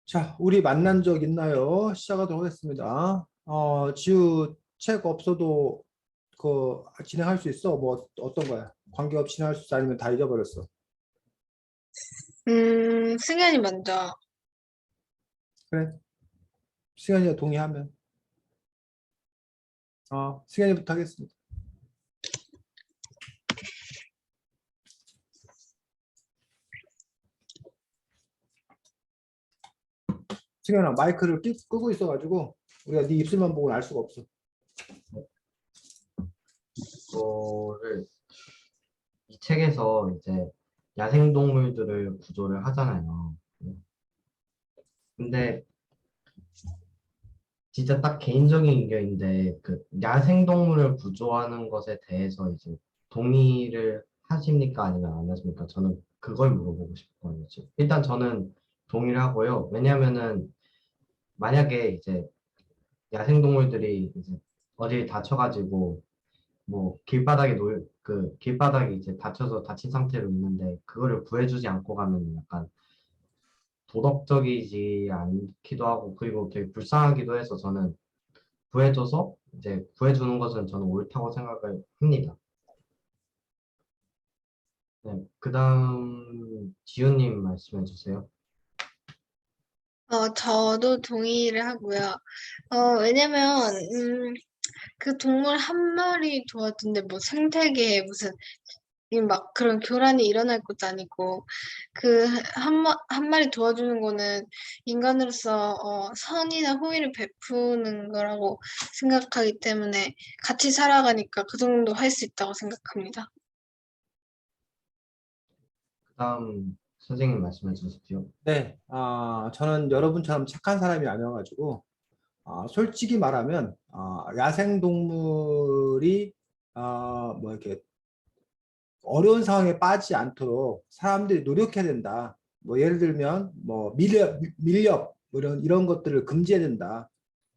자, 우리 만난 적 있나요? 시작하도록 하겠습니다. 지우 책 없어도 진행할 수 있어? 뭐 어떤 거야? 관계없이 진행할 수 있어? 아니면 다 잊어버렸어? 승현이 먼저. 그래. 승현이가 동의하면. 승현이부터 하겠습니다. 승현아, 마이크를 끄고 있어가지고 우리가 네 입술만 보고는 알 수가 없어. 이거를 이 책에서 이제 야생동물들을 구조를 하잖아요. 근데 진짜 딱 개인적인 의견인데 그 야생동물을 구조하는 것에 대해서 이제 동의를 하십니까? 아니면 안 하십니까? 저는 그걸 물어보고 싶거든요. 일단 저는 동의를 하고요. 왜냐하면은 만약에 이제 야생동물들이 이제 어디 다쳐가지고 뭐 길바닥에 그 길바닥에 이제 다쳐서 다친 상태로 있는데 그거를 구해주지 않고 가면 약간 도덕적이지 않기도 하고 그리고 되게 불쌍하기도 해서 저는 구해줘서 이제 구해주는 것은 저는 옳다고 생각을 합니다. 네, 그다음 지훈님 말씀해 주세요. 저도 동의를 하고요. 왜냐면, 그 동물 한 마리 도와준데 뭐 생태계에 무슨, 막 그런 교란이 일어날 것도 아니고, 한 마리 도와주는 거는 인간으로서, 선이나 호의를 베푸는 거라고 생각하기 때문에 같이 살아가니까 그 정도 할 수 있다고 생각합니다. 그다음 선생님 말씀해 주십시오. 네, 저는 여러분처럼 착한 사람이 아니어가지고 솔직히 말하면 야생동물이 뭐 이렇게 어려운 상황에 빠지지 않도록 사람들이 노력해야 된다. 뭐 예를 들면 뭐 밀렵 뭐 이런 것들을 금지해야 된다.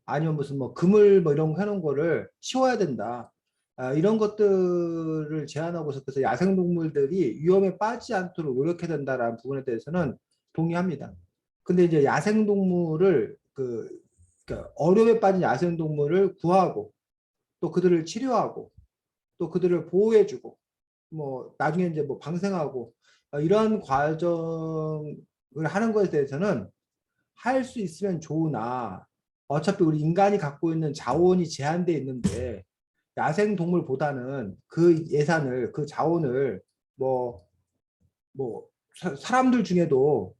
아니면 무슨 뭐 그물 뭐 이런 거 해놓은 거를 치워야 된다. 이런 것들을 제안하고서 그래서 야생동물들이 위험에 빠지지 않도록 노력해야 된다라는 부분에 대해서는 동의합니다. 근데 이제 야생동물을 그러니까 어려움에 빠진 야생동물을 구하고 또 그들을 치료하고 또 그들을 보호해주고 뭐 나중에 이제 뭐 방생하고 이러한 과정을 하는 것에 대해서는 할 수 있으면 좋으나 어차피 우리 인간이 갖고 있는 자원이 제한돼 있는데 야생 동물보다는 그 예산을 그 자원을 뭐 사람들 중에도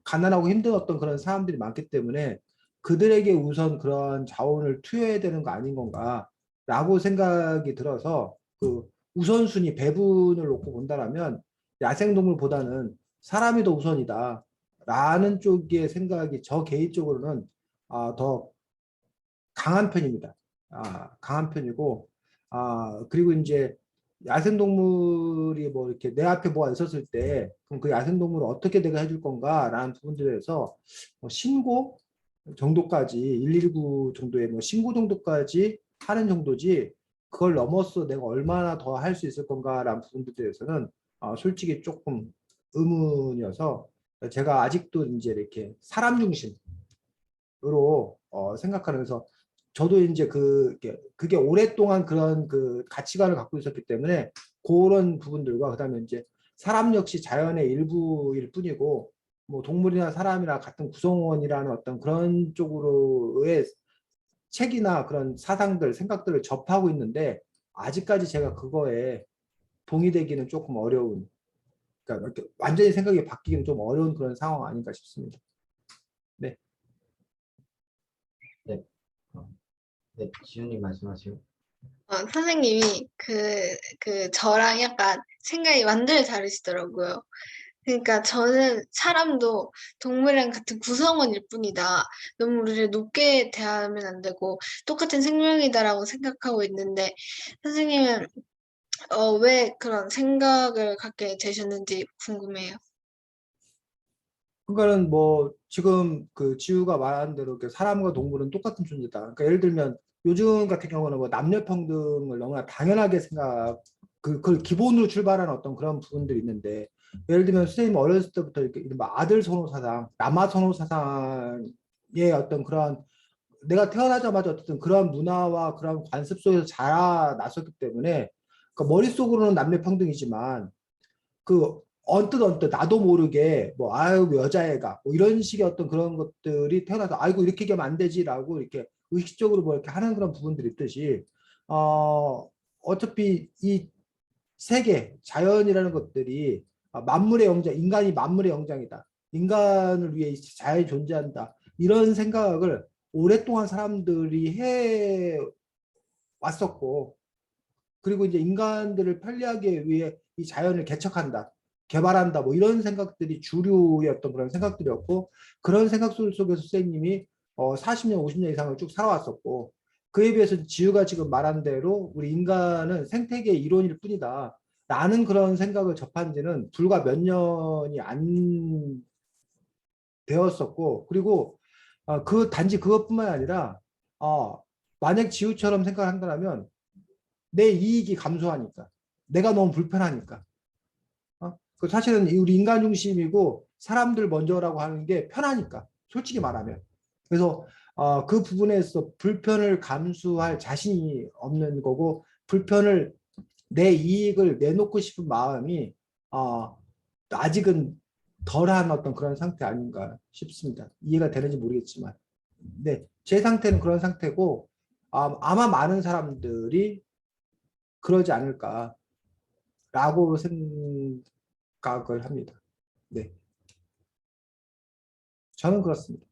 가난하고 힘든 어떤 그런 사람들이 많기 때문에 그들에게 우선 그런 자원을 투여해야 되는 거 아닌 건가라고 생각이 들어서 그 우선순위 배분을 놓고 본다라면 야생동물보다는 사람이 더 우선이다 라는 쪽의 생각이 저 개인적으로는 더 강한 편입니다. 강한 편이고 그리고 이제 야생동물이 뭐 이렇게 내 앞에 뭐가 있었을 때 그럼 그 야생동물을 어떻게 내가 해줄 건가라는 부분들에서 뭐 신고 정도까지 119 정도의 뭐 신고 정도까지 하는 정도지 그걸 넘어서 내가 얼마나 더 할 수 있을 건가라는 부분들에 대해서는 솔직히 조금 의문이어서 제가 아직도 이제 이렇게 사람 중심으로 생각하면서 저도 이제 그게 오랫동안 그런 그 가치관을 갖고 있었기 때문에 그런 부분들과 그다음에 이제 사람 역시 자연의 일부일 뿐이고 뭐 동물이나 사람이나 같은 구성원이라는 어떤 그런 쪽으로의 책이나 그런 사상들 생각들을 접하고 있는데 아직까지 제가 그거에 동의되기는 조금 어려운 그러니까 이렇게 완전히 생각이 바뀌기는 좀 어려운 그런 상황 아닌가 싶습니다. 네. 네, 네, 지훈님 말씀하시오. 선생님이 저랑 약간 생각이 완전히 다르시더라고요. 그러니까 저는 사람도 동물이랑 같은 구성원일 뿐이다. 너무 우리를 높게 대하면 안 되고 똑같은 생명이다라고 생각하고 있는데 선생님은 왜 그런 생각을 갖게 되셨는지 궁금해요. 그러니까는 뭐 지금 그 지우가 말한 대로 사람과 동물은 똑같은 존재다. 그러니까 예를 들면 요즘 같은 경우는 뭐 남녀 평등을 너무나 당연하게 그걸 기본으로 출발하는 어떤 그런 부분들이 있는데 예를 들면 선생님 어렸을 때부터 이렇게 이른바 아들 선호 사상, 남아 선호 사상의 어떤 그런 내가 태어나자마자 어쨌든 그런 문화와 그런 관습 속에서 자라났었기 때문에 그러니까 머릿속으로는 남녀 평등이지만 그 언뜻 나도 모르게 뭐 아유 여자애가 뭐 이런 식의 어떤 그런 것들이 태어나서 아이고 이렇게 얘기하면 안 되지라고 이렇게 의식적으로 뭐 이렇게 하는 그런 부분들이 있듯이 어차피 이 세계 자연이라는 것들이 만물의 영장 인간이 만물의 영장이다 인간을 위해 자연이 존재한다 이런 생각을 오랫동안 사람들이 해 왔었고 그리고 이제 인간들을 편리하게 위해 이 자연을 개척한다, 개발한다, 뭐 이런 생각들이 주류의 어떤 그런 생각들이었고 그런 생각 속에서 선생님이 40년, 50년 이상을 쭉 살아왔었고 그에 비해서 지우가 지금 말한 대로 우리 인간은 생태계의 이론일 뿐이다. 라는 그런 생각을 접한 지는 불과 몇 년이 안 되었었고 그리고 그 단지 그것뿐만 아니라 만약 지우처럼 생각을 한다면 내 이익이 감소하니까 내가 너무 불편하니까 그 사실은 우리 인간 중심이고 사람들 먼저라고 하는 게 편하니까 솔직히 말하면 그래서 그 부분에서 불편을 감수할 자신이 없는 거고 불편을 내 이익을 내놓고 싶은 마음이 아직은 덜한 어떤 그런 상태 아닌가 싶습니다. 이해가 되는지 모르겠지만 네, 제 상태는 그런 상태고 아마 많은 사람들이 그러지 않을까라고 생각을 합니다. 네, 저는 그렇습니다.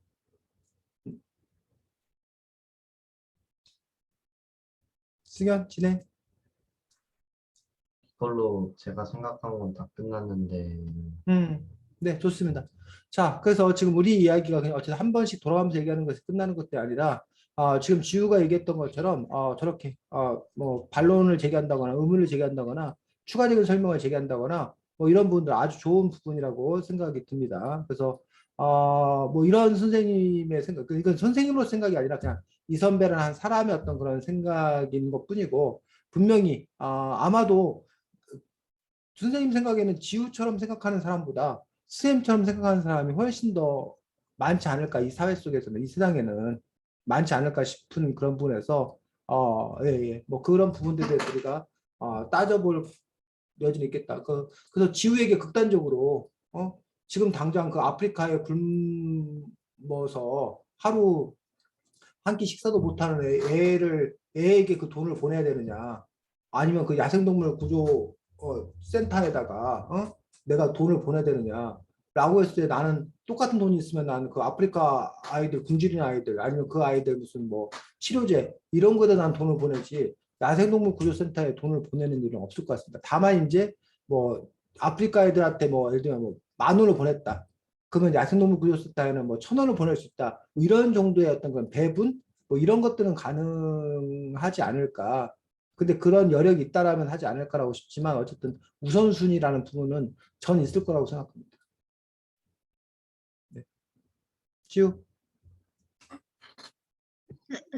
승현 진행. 그걸로 제가 생각한 건 다 끝났는데, 네, 좋습니다. 자, 그래서 지금 우리 이야기가 그냥 어쨌든 한 번씩 돌아가면서 얘기하는 것이 끝나는 것이 아니라 지금 지우가 얘기했던 것처럼 저렇게 뭐 반론을 제기한다거나 의문을 제기한다거나 추가적인 설명을 제기한다거나 뭐 이런 부분들 아주 좋은 부분이라고 생각이 듭니다. 그래서 뭐 이런 선생님의 생각, 이건 선생님으로 생각이 아니라 그냥 이 선배라는 한 사람의 어떤 그런 생각인 것뿐이고 분명히 아마도 선생님 생각에는 지우처럼 생각하는 사람보다 스쌤처럼 생각하는 사람이 훨씬 더 많지 않을까 이 사회 속에서는 이 세상에는 많지 않을까 싶은 그런 부분에서 예, 예. 뭐 그런 부분들에 대해서 우리가 따져볼 여지는 있겠다. 그래서 지우에게 극단적으로 지금 당장 그 아프리카에 굶어서 하루 한 끼 식사도 못하는 애에게 그 돈을 보내야 되느냐 아니면 그 야생동물 구조 센터에다가 내가 돈을 보내야 되느냐 라고 했을 때 나는 똑같은 돈이 있으면 나는 그 아프리카 아이들 굶주린 아이들 아니면 그 아이들 무슨 뭐 치료제 이런 거에 난 돈을 보내지 야생동물 구조센터에 돈을 보내는 일은 없을 것 같습니다. 다만 이제 뭐 아프리카 애들한테 뭐 예를 들면 뭐 10,000원을 보냈다. 그러면 야생동물 구조센터에는 뭐 1,000원을 보낼 수 있다. 뭐 이런 정도의 어떤 그런 배분 뭐 이런 것들은 가능하지 않을까. 근데 그런 여력이 있다라면 하지 않을까라고 싶지만 어쨌든 우선순위라는 부분은 전 있을 거라고 생각합니다. 네. 지우.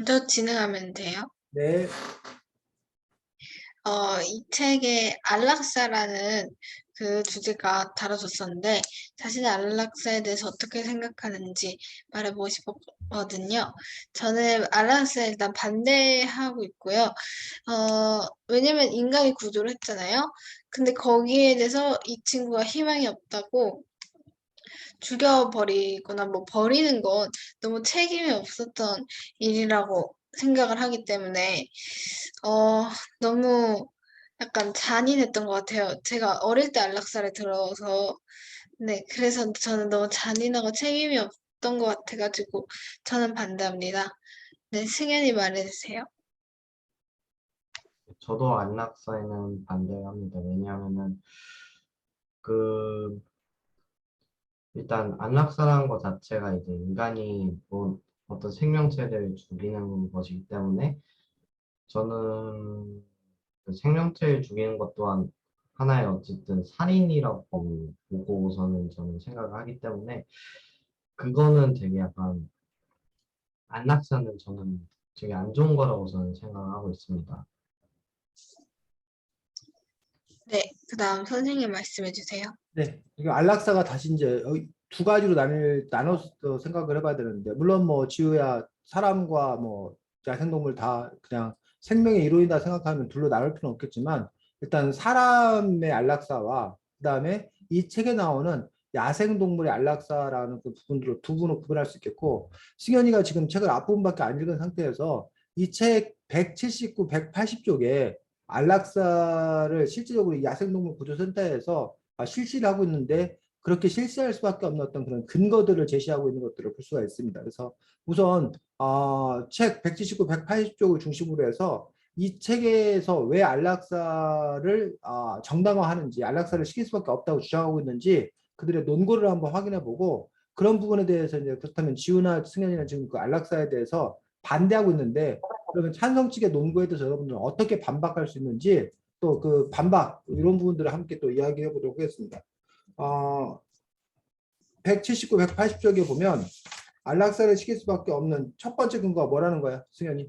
저 진행하면 돼요. 네. 이 책에 안락사라는 그 주제가 다뤄졌었는데 자신의 안락사에 대해서 어떻게 생각하는지 말해보고 싶었거든요. 저는 안락사에 일단 반대하고 있고요. 왜냐면 인간이 구조를 했잖아요. 근데 거기에 대해서 이 친구가 희망이 없다고 죽여버리거나 뭐 버리는 건 너무 책임이 없었던 일이라고 생각을 하기 때문에 너무 약간 잔인했던 것 같아요. 제가 어릴 때 안락사를 들어서 네, 그래서 저는 너무 잔인하고 책임이 없던 것 같아가지고 저는 반대합니다. 네, 승현이 말해주세요. 저도 안락사에는 반대합니다. 왜냐하면은, 그, 일단 안락사라는 것 자체가 이제 인간이 뭐 어떤 생명체를 죽이는 것이기 때문에 저는 그 생명체를 죽이는 것 또한 하나의 어쨌든 살인이라고 보고서는 저는 생각을 하기 때문에 그거는 되게 약간 안락사는 저는 되게 안 좋은 거라고 저는 생각을 하고 있습니다. 네, 그 다음 선생님 말씀해주세요. 네, 이게 안락사가 다시 이제 두 가지로 나눠서 생각을 해봐야 되는데, 물론 뭐 지우야 사람과 뭐 야생동물 다 그냥 생명의 이론이다 생각하면 둘로 나눌 필요는 없겠지만, 일단 사람의 안락사와 그다음에 이 책에 나오는 야생동물의 안락사라는 그 부분들로 두 분으로 구분할 수 있겠고, 승현이가 지금 책을 앞부분밖에 안 읽은 상태에서 이 책 179, 180쪽에 안락사를 실질적으로 이 야생동물 구조센터에서 실시를 하고 있는데, 그렇게 실시할 수밖에 없는 어떤 그런 근거들을 제시하고 있는 것들을 볼 수가 있습니다. 그래서 우선 책 179, 180쪽을 중심으로 해서 이 책에서 왜 안락사를 정당화하는지, 안락사를 시킬 수밖에 없다고 주장하고 있는지 그들의 논거를 한번 확인해 보고, 그런 부분에 대해서 이제 그렇다면 지우나 승현이나 지금 그 안락사에 대해서 반대하고 있는데, 그러면 찬성 측의 논거에 대해서 여러분들은 어떻게 반박할 수 있는지, 또 그 반박 이런 부분들을 함께 또 이야기해 보도록 하겠습니다. 179, 180쪽에 보면 안락사를 시킬 수밖에 없는 첫 번째 근거가 뭐라는 거야, 승현이?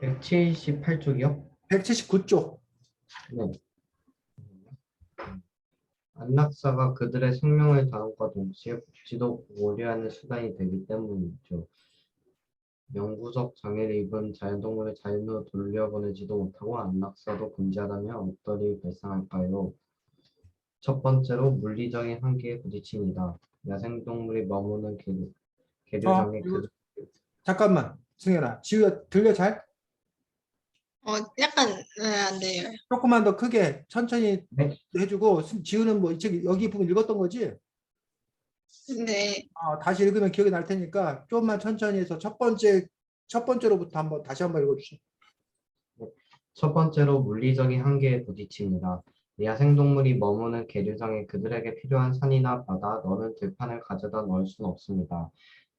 178쪽이요? 179쪽. 네. 안락사가 그들의 생명을 다함과 동시에 복지도 고려하는 수단이 되기 때문이죠. 영구적 장애를 입은 자연동물을 자연으로 돌려보내지도 못하고 안락사도 금지하다면 어떠리 발생할까요? 첫 번째로 물리적인 한계에 부딪힙니다. 야생동물이 머무는 계류장의 이거 잠깐만, 승현아, 지우야 들려 잘? 약간 안 돼요. 조금만 더 크게 천천히 네, 해주고, 지우는 뭐 이 책 여기 부분 읽었던 거지? 네. 다시 읽으면 기억이 날 테니까 조금만 천천히 해서 첫 번째로부터 한번 다시 한번 읽어주시죠. 첫 번째로 물리적인 한계에 부딪힙니다. 야생동물이 머무는 계류장에 그들에게 필요한 산이나 바다, 너는 들판을 가져다 넣을 수는 없습니다.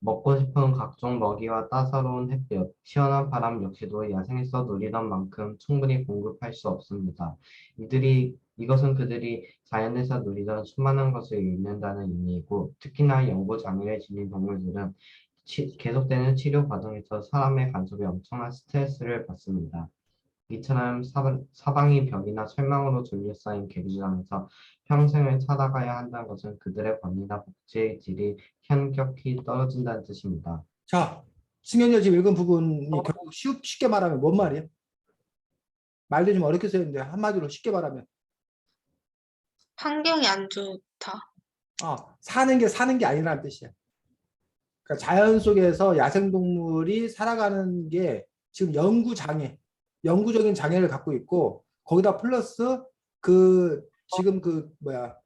먹고 싶은 각종 먹이와 따사로운 햇볕, 시원한 바람 역시도 야생에서 누리던 만큼 충분히 공급할 수 없습니다. 이것은 그들이 자연에서 누리던 수많은 것을 잃는다는 의미이고, 특히나 영구 장애를 지닌 동물들은 계속되는 치료 과정에서 사람의 간섭에 엄청난 스트레스를 받습니다. 이처럼 사방이 벽이나 철망으로 둘러싸인 계기장에서 평생을 살아가야 한다는 것은 그들의 권리나 복지의 질이 현격히 떨어진다는 뜻입니다. 자, 승현이가 지금 읽은 부분이 결국 쉽게 말하면 뭔 말이야? 말도 좀 어렵게 쓰였는데 한마디로 쉽게 말하면 환경이 안 좋다. 사는 게 아니라는 뜻이야. 그러니까 자연 속에서 야생동물이 살아가는 게 지금 영구적인 장애를 갖고 있고, 거기다 플러스 그 지금 그 뭐야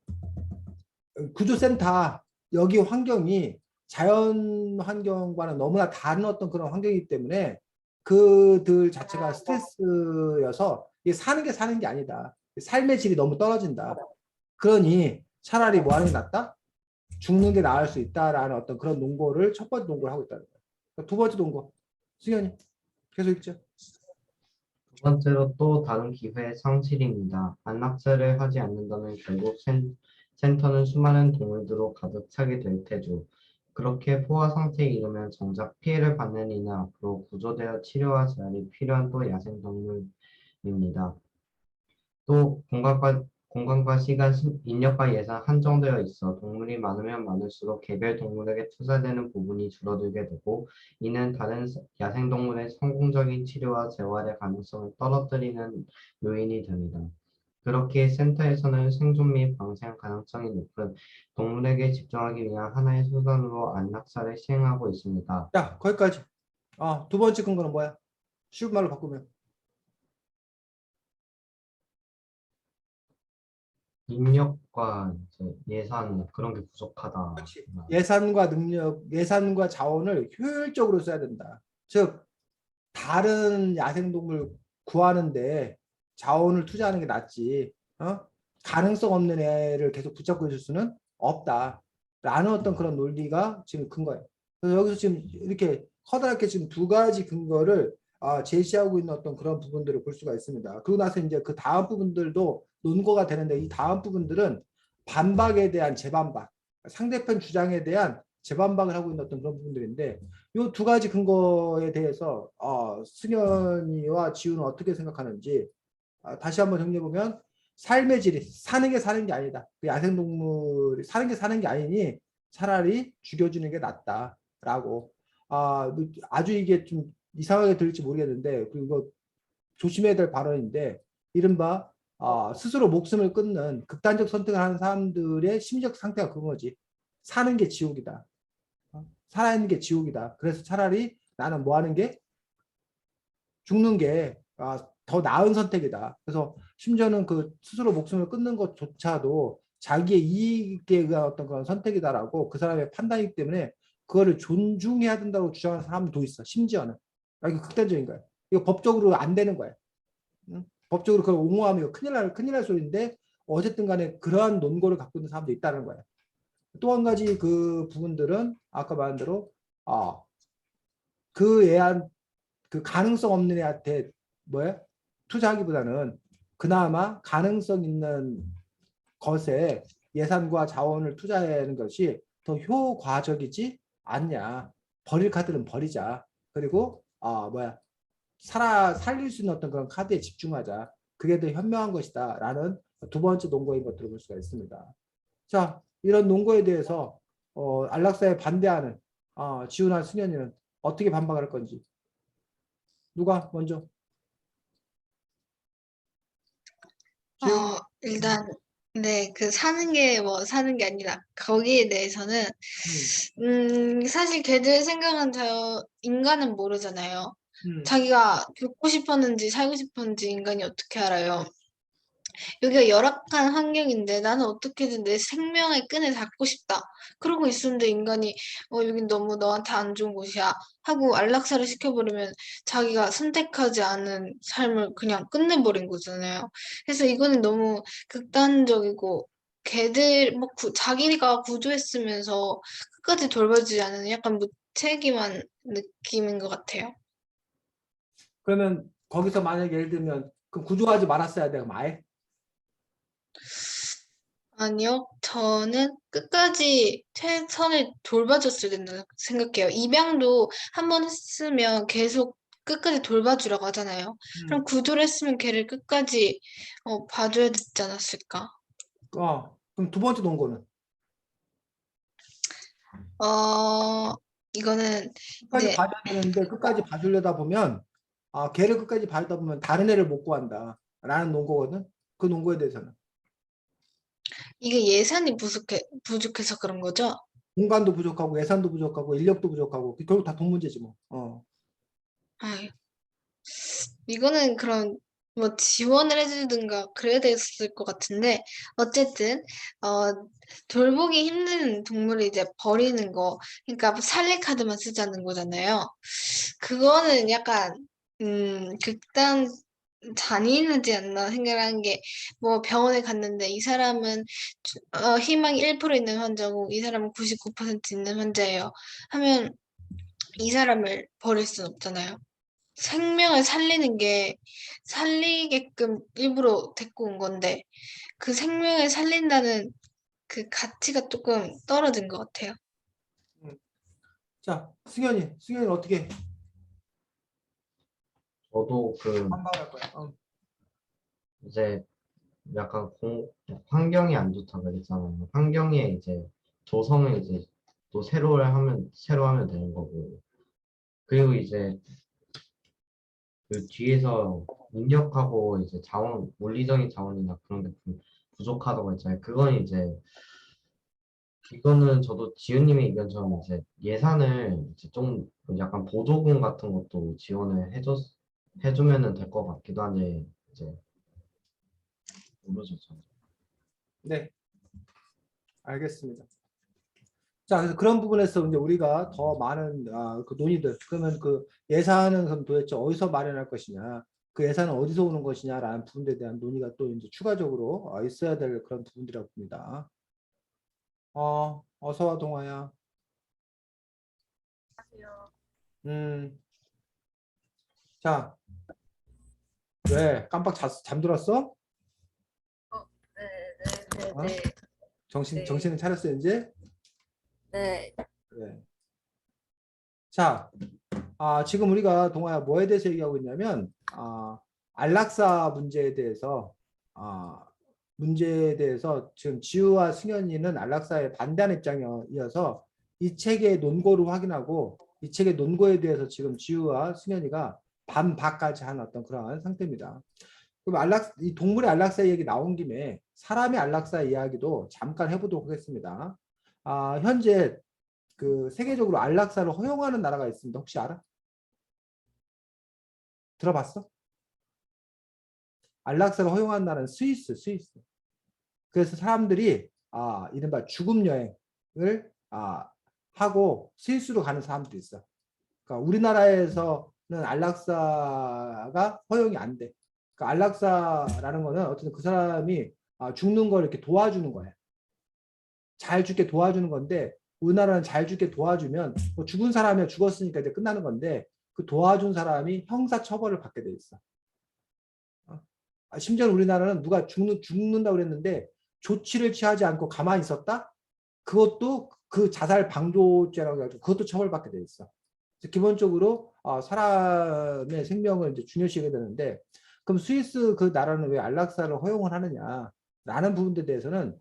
구조센터 여기 환경이 자연 환경과는 너무나 다른 어떤 그런 환경이기 때문에 그들 자체가 스트레스여서 이게 사는 게 아니다. 삶의 질이 너무 떨어진다. 그러니 차라리 뭐 하는 게 낫다? 죽는 게 나을 수 있다라는 어떤 그런 논거를 첫 번째 논거를 하고 있다는 거예요. 그러니까 두 번째 논거, 승현이 계속 읽죠. 두 번째로 또 다른 기회의 상실입니다. 안락사를 하지 않는다면 결국 센터는 수많은 동물들로 가득 차게 될 테죠. 그렇게 포화 상태에 이르면 정작 피해를 받는 이는 앞으로 구조되어 치료와 재활이 필요한 또 야생동물입니다. 또 공간과 시간, 인력과 예산 한정되어 있어 동물이 많으면 많을수록 개별 동물에게 투자되는 부분이 줄어들게 되고, 이는 다른 야생동물의 성공적인 치료와 재활의 가능성을 떨어뜨리는 요인이 됩니다. 그렇게 센터에서는 생존 및 방생 가능성이 높은 동물에게 집중하기 위한 하나의 수단으로 안락사를 시행하고 있습니다. 자, 거기까지. 두 번째 근거는 뭐야? 쉬운 말로 바꾸면. 인력과 이제 예산 그런 게 부족하다. 그렇지. 예산과 능력, 예산과 자원을 효율적으로 써야 된다. 즉, 다른 야생동물 구하는데 자원을 투자하는 게 낫지. 가능성 없는 애를 계속 붙잡고 있을 수는 없다. 라는 어떤 그런 논리가 지금 근거예요. 그래서 여기서 지금 이렇게 커다랗게 지금 두 가지 근거를 제시하고 있는 어떤 그런 부분들을 볼 수가 있습니다. 그러고 나서 이제 그 다음 부분들도 논거가 되는데, 이 다음 부분들은 반박에 대한 재반박, 상대편 주장에 대한 재반박을 하고 있는 어떤 그런 부분들인데 이 두 가지 근거에 대해서 승현이와 지우는 어떻게 생각하는지 다시 한번 정리해 보면 삶의 질이 사는 게 사는 게 아니다. 그 야생동물이 사는 게 사는 게 아니니 차라리 죽여주는 게 낫다라고 아주 이게 좀 이상하게 들릴지 모르겠는데 그리고 조심해야 될 발언인데 이른바 스스로 목숨을 끊는 극단적 선택을 하는 사람들의 심리적 상태가 그거지. 사는 게 지옥이다. 살아있는 게 지옥이다. 그래서 차라리 나는 뭐 하는 게 죽는 게 더 나은 선택이다. 그래서 심지어는 그 스스로 목숨을 끊는 것조차도 자기의 이익에 의한 어떤 그런 선택이다라고 그 사람의 판단이기 때문에 그거를 존중해야 된다고 주장하는 사람도 있어. 심지어는. 이거 극단적인 거야. 이거 법적으로 안 되는 거야. 응? 법적으로 그걸 옹호하면 이거 큰일 날 소리인데 어쨌든 간에 그러한 논거를 갖고 있는 사람도 있다는 거야. 또 한 가지 그 부분들은 아까 말한 대로 그 애한 그 가능성 없는 애한테 뭐야? 투자하기보다는 그나마 가능성 있는 것에 예산과 자원을 투자하는 것이 더 효과적이지 않냐. 버릴 카드는 버리자. 그리고 살릴 수 있는 어떤 그런 카드에 집중하자. 그게 더 현명한 것이다. 라는 두 번째 논거인 것들을 볼 수가 있습니다. 자, 이런 논거에 대해서 안락사에 반대하는 지훈아 승현이는 어떻게 반박할 건지. 누가 먼저? 일단 네, 그 사는 게 뭐 사는 게 아니라 거기에 대해서는 사실 걔들 생각은 인간은 모르잖아요. 자기가 죽고 싶었는지 살고 싶었는지 인간이 어떻게 알아요? 여기가 열악한 환경인데 나는 어떻게든 내 생명의 끈을 닫고 싶다. 그러고 있었는데 인간이 여긴 너무 너한테 안 좋은 곳이야 하고 안락사를 시켜버리면 자기가 선택하지 않은 삶을 그냥 끝내버린 거잖아요. 그래서 이거는 너무 극단적이고 걔들 자기가 구조했으면서 끝까지 돌봐주지 않는 약간 무책임한 느낌인 것 같아요. 그러면 거기서 만약에 예를 들면 그럼 구조하지 말았어야 돼. 그럼 아예? 아니요, 저는 끝까지 최선을 돌봐줬어야 된다고 생각해요. 입양도 한 번 했으면 계속 끝까지 돌봐주라고 하잖아요. 그럼 구조를 했으면 걔를 끝까지 봐줘야 되지 않았을까? 그럼 두 번째 논거는 이거는 끝까지 이제 봐줘야 되는데 끝까지 봐주려다 보면 걔를 끝까지 봐주다 보면 다른 애를 못 구한다. 라는 논거거든. 그 논거에 대해서는 이게 예산이 부족해서 그런 거죠? 공간도 부족하고 예산도 부족하고 인력도 부족하고 결국 다 돈 문제지 뭐. 아유, 이거는 그런 지원을 해주든가 그래야 됐을 것 같은데 어쨌든 돌보기 힘든 동물을 이제 버리는 거 그러니까 살리 카드만 쓰자는 거잖아요. 그거는 약간 극단 잔인하지 않나 생각하는 게 병원에 갔는데 이 사람은 희망이 1% 있는 환자고 이 사람은 99% 있는 환자예요. 하면 이 사람을 버릴 순 없잖아요. 생명을 살리는 게 살리게끔 일부러 데리고 온 건데 그 생명을 살린다는 그 가치가 조금 떨어진 것 같아요. 자, 승현이는 어떻게 저도 반박할 거야? 이제 약간 환경이 안 좋다고 그랬잖아요. 환경에 이제 조성을 이제 또 새로 하면 되는 거고. 그리고 이제 그 뒤에서 인력하고 이제 물리적인 자원이나 그런 게 좀 부족하다고 했잖아요. 이거는 저도 지은님의 의견처럼 이제 예산을 이제 좀 약간 보조금 같은 것도 지원을 해주면은 될 것 같기도 한데, 이제, 모르죠, 저는. 네, 알겠습니다. 자, 그래서 그런 부분에서 이제 우리가 더 많은 그 논의들, 그러면 그 예산은 그럼 도대체 어디서 마련할 것이냐, 그 예산은 어디서 오는 것이냐라는 부분에 대한 논의가 또 이제 추가적으로 있어야 될 그런 부분이라고 봅니다. 어서 와, 동아야. 음, 자, 왜 깜빡 잠들었어? 네, 네, 네, 어? 네, 네. 정신은 차렸어 이제? 네. 예. 자, 지금 우리가 동아야 뭐에 대해서 얘기하고 있냐면 안락사 문제에 대해서 지금 지우와 승현이는 안락사에 반대하는 입장이어서 이 책의 논고를 확인하고 이 책의 논고에 대해서 지금 지우와 승현이가 반박까지 한 어떤 그러한 상태입니다. 그럼 이 동물의 안락사 얘기 나온 김에 사람의 안락사 이야기도 잠깐 해보도록 하겠습니다. 현재 그 세계적으로 안락사를 허용하는 나라가 있습니다. 혹시 알아? 들어봤어? 안락사를 허용하는 나라는 스위스. 그래서 사람들이 이른바 죽음 여행을 하고 스위스로 가는 사람들이 있어. 그러니까 우리나라에서는 안락사가 허용이 안 돼. 그러니까 안락사라는 거는 어쨌든 그 사람이 죽는 걸 이렇게 도와주는 거야. 잘 죽게 도와주는 건데 우리나라는 잘 죽게 도와주면 뭐 죽은 사람이 죽었으니까 이제 끝나는 건데 그 도와준 사람이 형사 처벌을 받게 돼 있어. 심지어 우리나라는 누가 죽는다고 그랬는데 조치를 취하지 않고 가만히 있었다? 그것도 그 자살 방조죄라고 해가지고 그것도 처벌받게 돼 있어. 기본적으로 사람의 생명을 이제 중요시하게 되는데 그럼 스위스 그 나라는 왜 안락사를 허용을 하느냐 라는 부분에 대해서는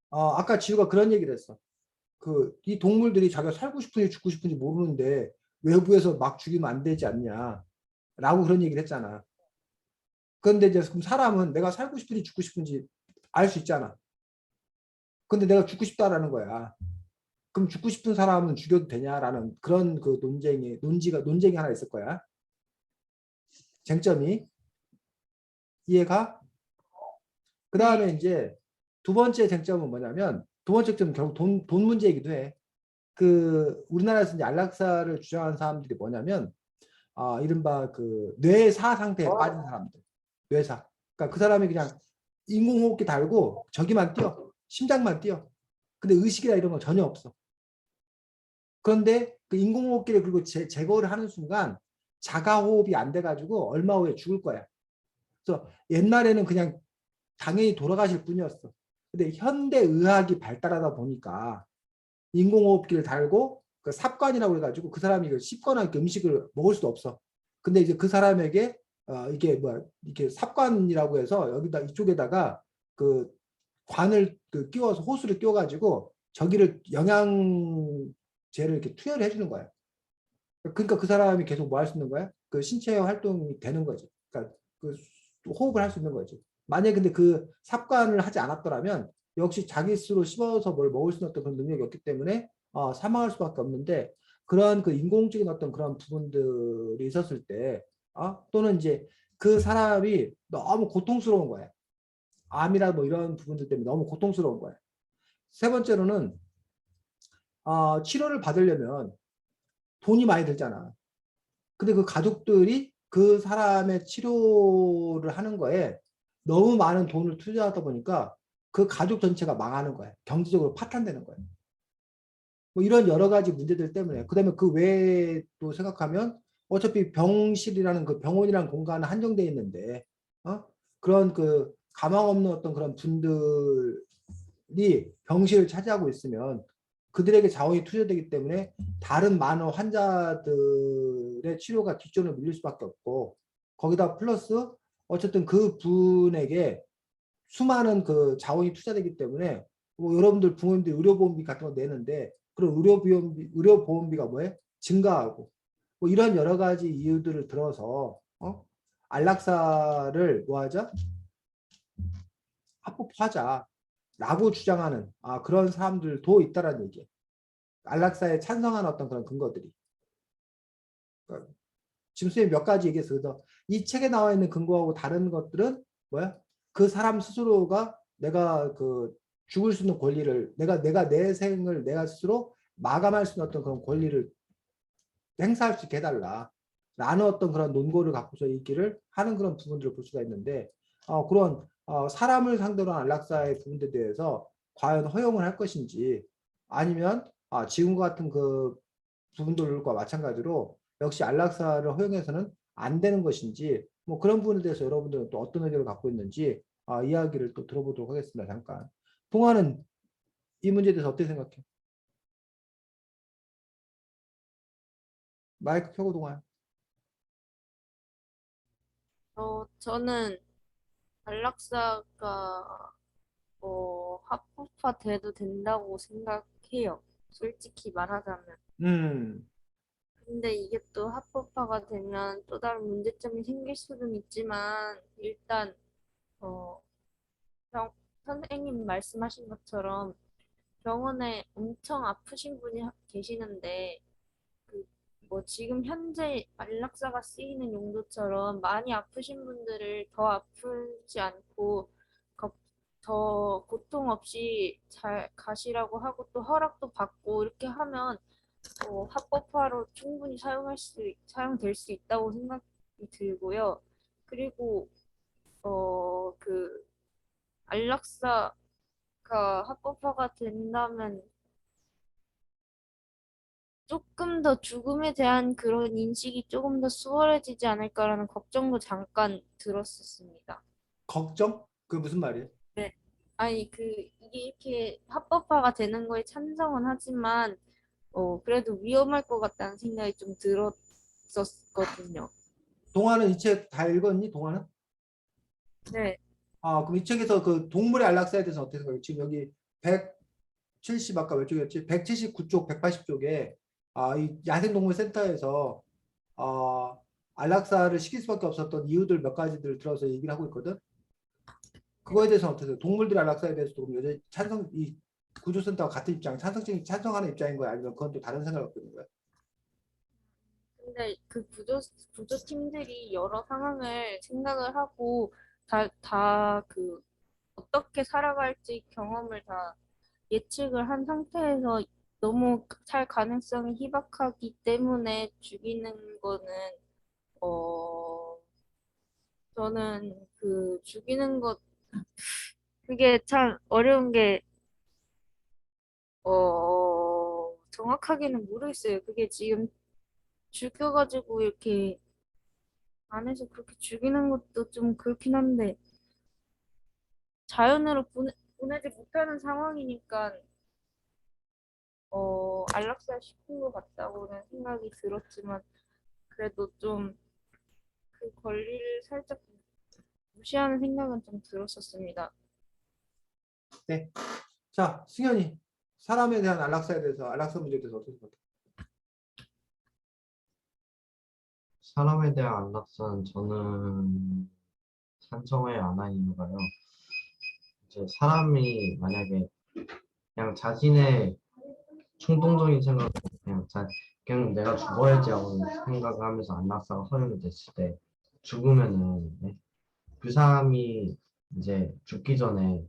아까 지우가 그런 얘기를 했어. 이 동물들이 자기가 살고 싶은지 죽고 싶은지 모르는데 외부에서 막 죽이면 안 되지 않냐 라고 그런 얘기를 했잖아. 그런데 이제 그럼 사람은 내가 살고 싶은지 죽고 싶은지 알 수 있잖아. 근데 내가 죽고 싶다라는 거야. 그럼 죽고 싶은 사람은 죽여도 되냐라는 그런 그 논쟁이 하나 있을 거야. 쟁점이. 이해가? 그 다음에 이제 두 번째 쟁점은 뭐냐면 두 번째 쟁점은 결국 돈 문제이기도 해. 우리나라에서 이제 안락사를 주장하는 사람들이 뭐냐면 이른바 그 뇌사 상태에 빠진 사람들. 뇌사. 그러니까 그 사람이 그냥 인공호흡기 달고 저기만 뛰어. 심장만 뛰어. 근데 의식이나 이런 건 전혀 없어. 그런데 그 인공호흡기를 그리고 제거를 하는 순간 자가호흡이 안 돼가지고 얼마 후에 죽을 거야. 그래서 옛날에는 그냥 당연히 돌아가실 뿐이었어. 근데 현대의학이 발달하다 보니까 인공호흡기를 달고 그 삽관이라고 해가지고 그 사람이 씹거나 음식을 먹을 수도 없어. 근데 이제 그 사람에게 이게 삽관이라고 해서 여기다 이쪽에다가 그 관을 끼워서 호수를 끼워가지고 저기를 영양제를 이렇게 투여를 해주는 거야. 그러니까 그 사람이 계속 뭐 할 수 있는 거야? 그 신체 활동이 되는 거지. 그러니까 그 호흡을 할 수 있는 거지. 만약에 근데 그 삽관을 하지 않았더라면 역시 자기 스스로 씹어서 뭘 먹을 수 있는 어떤 그런 능력이 없기 때문에 사망할 수밖에 없는데 그런 그 인공적인 어떤 그런 부분들이 있었을 때 또는 이제 그 사람이 너무 고통스러운 거야. 암이나 뭐 이런 부분들 때문에 너무 고통스러운 거야. 세 번째로는 치료를 받으려면 돈이 많이 들잖아. 근데 그 가족들이 그 사람의 치료를 하는 거에 너무 많은 돈을 투자하다 보니까 그 가족 전체가 망하는 거야. 경제적으로 파탄되는 거야. 뭐 이런 여러 가지 문제들 때문에 그다음에 그 외에 또 생각하면 어차피 병실이라는 그 병원이라는 공간은 한정되어 있는데 그런 그 가망 없는 어떤 그런 분들이 병실을 차지하고 있으면 그들에게 자원이 투자되기 때문에 다른 많은 환자들의 치료가 뒷전으로 밀릴 수밖에 없고 거기다 플러스 어쨌든 그 분에게 수많은 그 자원이 투자되기 때문에 뭐 여러분들 부모님들 의료보험비 같은 거 내는데 그런 의료보험비가 뭐예요? 증가하고 뭐 이런 여러 가지 이유들을 들어서 안락사를 뭐하자? 합법화하자라고 주장하는 그런 사람들도 있다라는 얘기예요. 안락사에 찬성하는 어떤 그런 근거들이. 그러니까 지금 선생님 몇 가지 얘기했어. 그래서 이 책에 나와 있는 근거하고 다른 것들은 뭐야? 그 사람 스스로가 내가 그 죽을 수 있는 권리를 내가 내 생을 내가 스스로 마감할 수 있는 어떤 그런 권리를 행사할 수 있게 해달라. 라는 어떤 그런 논거를 갖고서 얘기를 하는 그런 부분들을 볼 수가 있는데 그런 사람을 상대로 한 안락사의 부분에 대해서 과연 허용을 할 것인지 아니면 지금과 같은 그 부분들과 마찬가지로 역시 안락사를 허용해서는 안 되는 것인지 뭐 그런 부분에 대해서 여러분들은 또 어떤 의견을 갖고 있는지 이야기를 또 들어보도록 하겠습니다. 잠깐. 동아는 이 문제에 대해서 어떻게 생각해? 마이크 켜고 동아야. 저는 안락사가 합법화 돼도 된다고 생각해요. 솔직히 말하자면. 음, 근데 이게 또 합법화가 되면 또 다른 문제점이 생길 수는 있지만 일단 어, 병, 선생님 말씀하신 것처럼 병원에 엄청 아프신 분이 계시는데 그 뭐 지금 현재 안락사가 쓰이는 용도처럼 많이 아프신 분들을 더 아프지 않고 거- 더 고통 없이 잘 가시라고 하고 또 허락도 받고 이렇게 하면 합법화로 충분히 사용될 수 있다고 생각이 들고요. 그리고 그 안락사가 합법화가 된다면 조금 더 죽음에 대한 그런 인식이 조금 더 수월해지지 않을까라는 걱정도 잠깐 들었었습니다. 걱정? 그게 무슨 말이에요? 네. 아니, 이게 이렇게 합법화가 되는 거에 찬성은 하지만, 그래도 위험할 것 같다는 생각이 좀 들었었거든요. 동아는 이 책 다 읽었니? 동아는? 네. 아, 그럼 이 책에서 그 동물의 안락사에 대해서 어떻게 생각해요? 지금 여기 170 아까 몇 쪽이었지? 179쪽, 180쪽에 이 야생동물센터에서 안락사를 시킬 수밖에 없었던 이유들 몇 가지들 들어서 얘기를 하고 있거든. 그거에 대해서 어떻게 생각해요? 동물들의 안락사에 대해서 조금 여전히 이 구조센터와 같은 입장, 찬성하는 입장인 거야? 아니면 그건 또 다른 생각을 갖고 있는 거야? 근데 그 구조팀들이 여러 상황을 생각을 하고 어떻게 살아갈지 경험을 다 예측을 한 상태에서 너무 살 가능성이 희박하기 때문에 죽이는 거는 어 저는 그 죽이는 것 그게 참 어려운 게 정확하게는 모르겠어요. 그게 지금 죽여가지고 이렇게 안에서 그렇게 죽이는 것도 좀 그렇긴 한데 자연으로 보내지 못하는 상황이니까 안락사 시킨 것 같다고는 생각이 들었지만 그래도 좀 그 권리를 살짝 무시하는 생각은 좀 들었었습니다. 네. 자, 승현이 사람에 대한 안락사에 대해서 안락사 문제에 대해서 어떻게 생각해? 사람에 대한 안락사는 저는 찬성을 안 하는 이유가요. 이제 사람이 만약에 그냥 자신의 충동적인 생각, 그냥 내가 죽어야지 하고 생각을 하면서 안락사가 허용이 됐을 때 죽으면은 네? 그 사람이 이제 죽기 전에